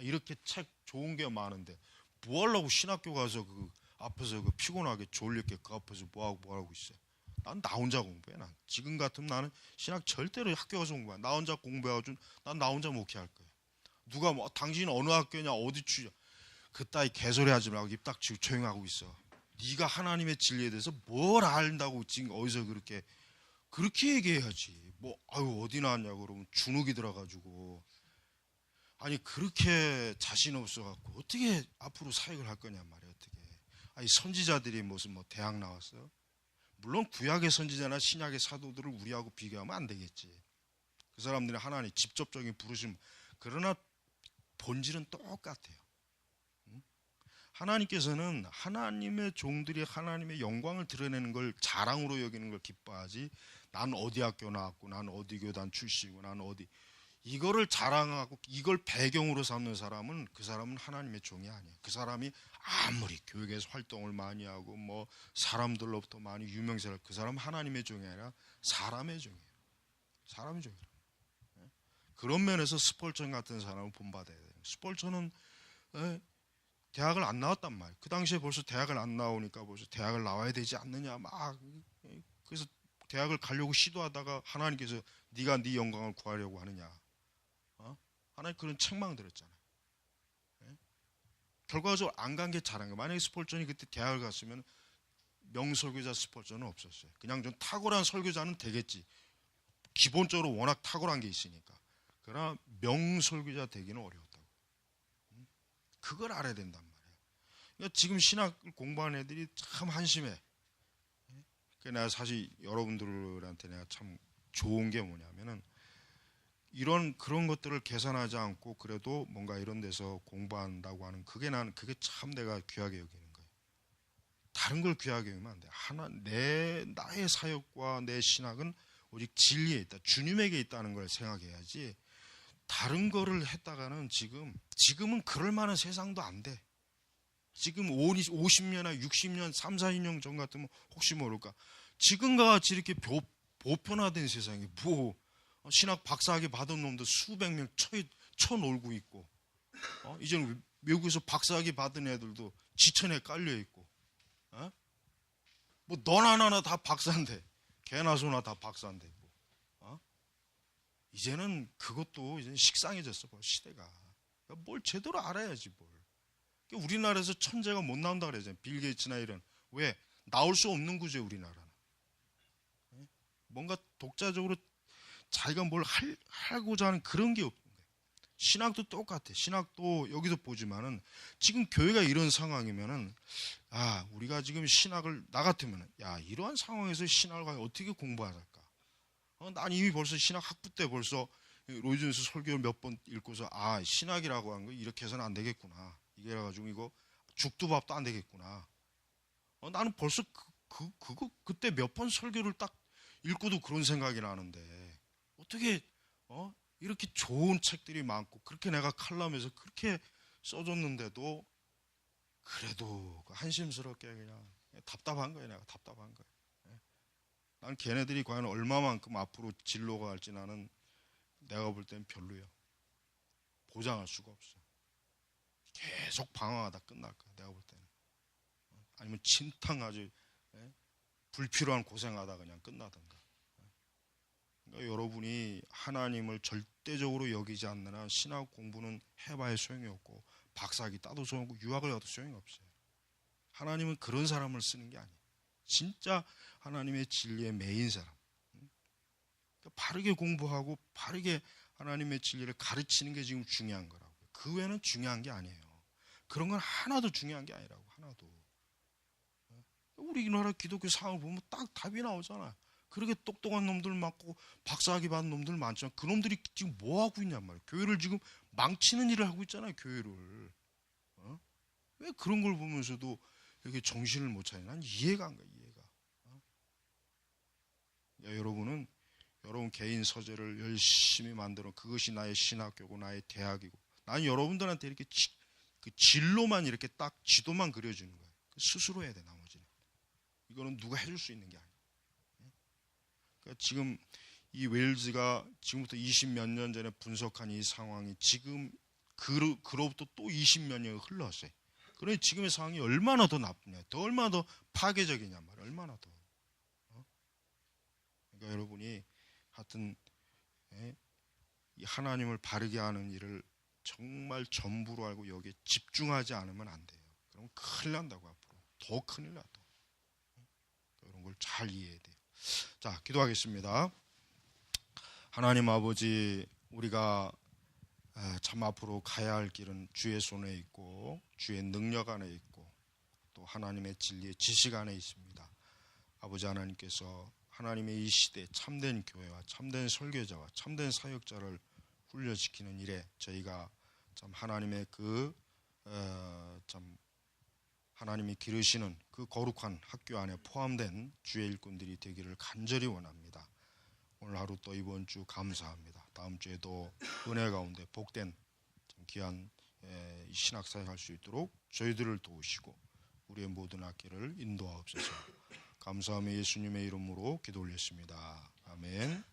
이렇게 책 좋은 게 많은데 뭐 하려고 신학교 가서 그 앞에서 그 피곤하게 졸립게 그 앞에서 뭐 하고 있어요. 난 나 혼자 공부해. 난 지금 같으면 나는 신학 절대로 학교 가서 공부해. 나 혼자 공부해가지고 난 나 혼자 목회할 거야. 누가 당신 어느 학교냐 어디 추냐 그따위 개소리 하지 말고 입 닥치고 조용하고 있어. 네가 하나님의 진리에 대해서 뭘 안다고 지금 어디서 그렇게 얘기해야지. 어디 나왔냐고 그러면 주눅이 들어가지고, 아니 그렇게 자신 없어갖고 어떻게 앞으로 사역을 할 거냔 말이야. 어떻게. 아니 선지자들이 무슨 대학 나왔어요? 물론 구약의 선지자나 신약의 사도들을 우리하고 비교하면 안 되겠지. 그 사람들이 하나님 직접적인 부르심, 그러나 본질은 똑같아요. 하나님께서는 하나님의 종들이 하나님의 영광을 드러내는 걸 자랑으로 여기는 걸 기뻐하지, 난 어디 학교 나왔고 난 어디 교단 출신이고 난 어디, 이거를 자랑하고 이걸 배경으로 삼는 사람은 그 사람은 하나님의 종이 아니에요. 그 사람이 아무리 교회에서 활동을 많이 하고 사람들로부터 많이 유명세를, 그 사람은 하나님의 종이 아니라 사람의 종이에요. 사람의 종이에요. 그런 면에서 스폴전 같은 사람을 본받아야 돼요. 스폴전은 대학을 안 나왔단 말이에요. 그 당시에 벌써 대학을 안 나오니까 벌써 대학을 나와야 되지 않느냐 그래서 대학을 가려고 시도하다가 하나님께서 네가 네 영광을 구하려고 하느냐, 하나님 그런 책망 들었잖아요. 결과적으로 안 간 게 잘한 거예요. 만약에 스폴전이 그때 대학을 갔으면 명설교자 스폴전은 없었어요. 그냥 좀 탁월한 설교자는 되겠지. 기본적으로 워낙 탁월한 게 있으니까. 그러나 명설교자 되기는 어려웠다고. 그걸 알아야 된단 말이에요. 그러니까 지금 신학을 공부하는 애들이 참 한심해. 내가 사실 여러분들한테 내가 참 좋은 게 뭐냐면은, 그런 것들을 계산하지 않고 그래도 뭔가 이런 데서 공부한다고 하는 그게 참 내가 귀하게 여기는 거예요. 다른 걸 귀하게 여기면 안 돼. 나의 사역과 내 신학은 오직 진리에 있다, 주님에게 있다는 걸 생각해야지. 다른 거를 했다가는 지금은 그럴 만한 세상도 안 돼. 지금 50년이나 60년, 3, 40년 전 같으면 혹시 모를까. 지금과 같이 이렇게 보편화된 세상에 신학 박사학위 받은 놈도 수백 명 쳐놀고 있고,
이제는 외국에서 박사학위 받은 애들도 지천에 깔려 있고, 뭐 너나 나나 다 박사인데, 개나 소나 다 박사인데, 이제는 그것도 이제 식상해졌어, 시대가. 그러니까 뭘 제대로 알아야지 뭘. 그러니까 우리나라에서 천재가 못 나온다 그러잖아요. 빌 게이츠나 이런. 왜? 나올 수 없는 구조예요, 우리나라는. 뭔가 독자적으로 자기가 뭘 하고자 하는 그런 게 없는 거예요. 신학도 똑같아. 신학도 여기서 보지만은 지금 교회가 이런 상황이면은 우리가 지금 신학을 나 같으면은 이러한 상황에서 신학을 어떻게 공부할까? 난 이미 벌써 신학 학부 때 벌써 로이존스 설교를 몇 번 읽고서 신학이라고 하는 거 이렇게 해서는 안 되겠구나. 이게 가지고 이거 죽도 밥도 안 되겠구나. 나는 벌써 그때 몇 번 설교를 딱 읽고도 그런 생각이 나는데 어떻게 이렇게 좋은 책들이 많고 그렇게 내가 칼럼에서 그렇게 써줬는데도 그래도 한심스럽게 그냥 답답한 거예요. 내가 답답한 거예요. 난 걔네들이 과연 얼마만큼 앞으로 진로가 갈지 나는 내가 볼 때는 별로야. 보장할 수가 없어. 계속 방황하다 끝날 거야. 내가 볼 때는. 아니면 진탕 아주 불필요한 고생하다 그냥 끝나던가. 그러니까 여러분이 하나님을 절대적으로 여기지 않는 한 신학 공부는 해봐야 소용이 없고 박사학위 따도 소용없고 유학을 가도 소용이 없어요. 하나님은 그런 사람을 쓰는 게 아니에요. 진짜 하나님의 진리의 메인 사람. 그러니까 바르게 공부하고 바르게 하나님의 진리를 가르치는 게 지금 중요한 거라고요. 그 외에는 중요한 게 아니에요. 그런 건 하나도 중요한 게 아니라고. 하나도. 우리나라 기독교 상황을 보면 딱 답이 나오잖아. 그렇게 똑똑한 놈들 많고 박사학위 받은 놈들 많지만 그 놈들이 지금 뭐 하고 있냔 말이에요. 교회를 지금 망치는 일을 하고 있잖아요. 교회를. 왜 그런 걸 보면서도 이렇게 정신을 못 차리나? 난 이해가 안 가. 이해가. 여러분은 여러분 개인 서재를 열심히 만들어 그것이 나의 신학교고 나의 대학이고 난 여러분들한테 이렇게 그 진로만 이렇게 딱 지도만 그려주는 거예요. 스스로 해야 돼. 나머지는 이거는 누가 해줄 수 있는 게 아니에요. 그러니까 지금 이 웨일즈가 지금부터 20몇 년 전에 분석한 이 상황이 지금 그로부터 또 20몇 년이 흘렀어요. 그러니 지금의 상황이 얼마나 더 나쁘냐, 더 얼마나 더 파괴적이냐 말이야. 얼마나 더. 그러니까 여러분이 하여튼 이 하나님을 바르게 하는 일을 정말 전부로 알고 여기에 집중하지 않으면 안 돼요. 그럼 큰일 난다고 앞으로. 더 큰일 나. 더. 이런 걸 잘 이해해야 돼요. 자, 기도하겠습니다. 하나님 아버지, 우리가 참 앞으로 가야 할 길은 주의 손에 있고 주의 능력 안에 있고 또 하나님의 진리의 지식 안에 있습니다. 아버지 하나님께서 하나님의 이 시대 참된 교회와 참된 설교자와 참된 사역자를 훈련시키는 일에 저희가 참 하나님의 참 하나님이 기르시는 그 거룩한 학교 안에 포함된 주의 일꾼들이 되기를 간절히 원합니다. 오늘 하루 또 이번 주 감사합니다. 다음 주에도 은혜 가운데 복된 귀한 신학사역 할 수 있도록 저희들을 도우시고 우리의 모든 학기를 인도하옵소서. 감사하며 예수님의 이름으로 기도 올렸습니다. 아멘.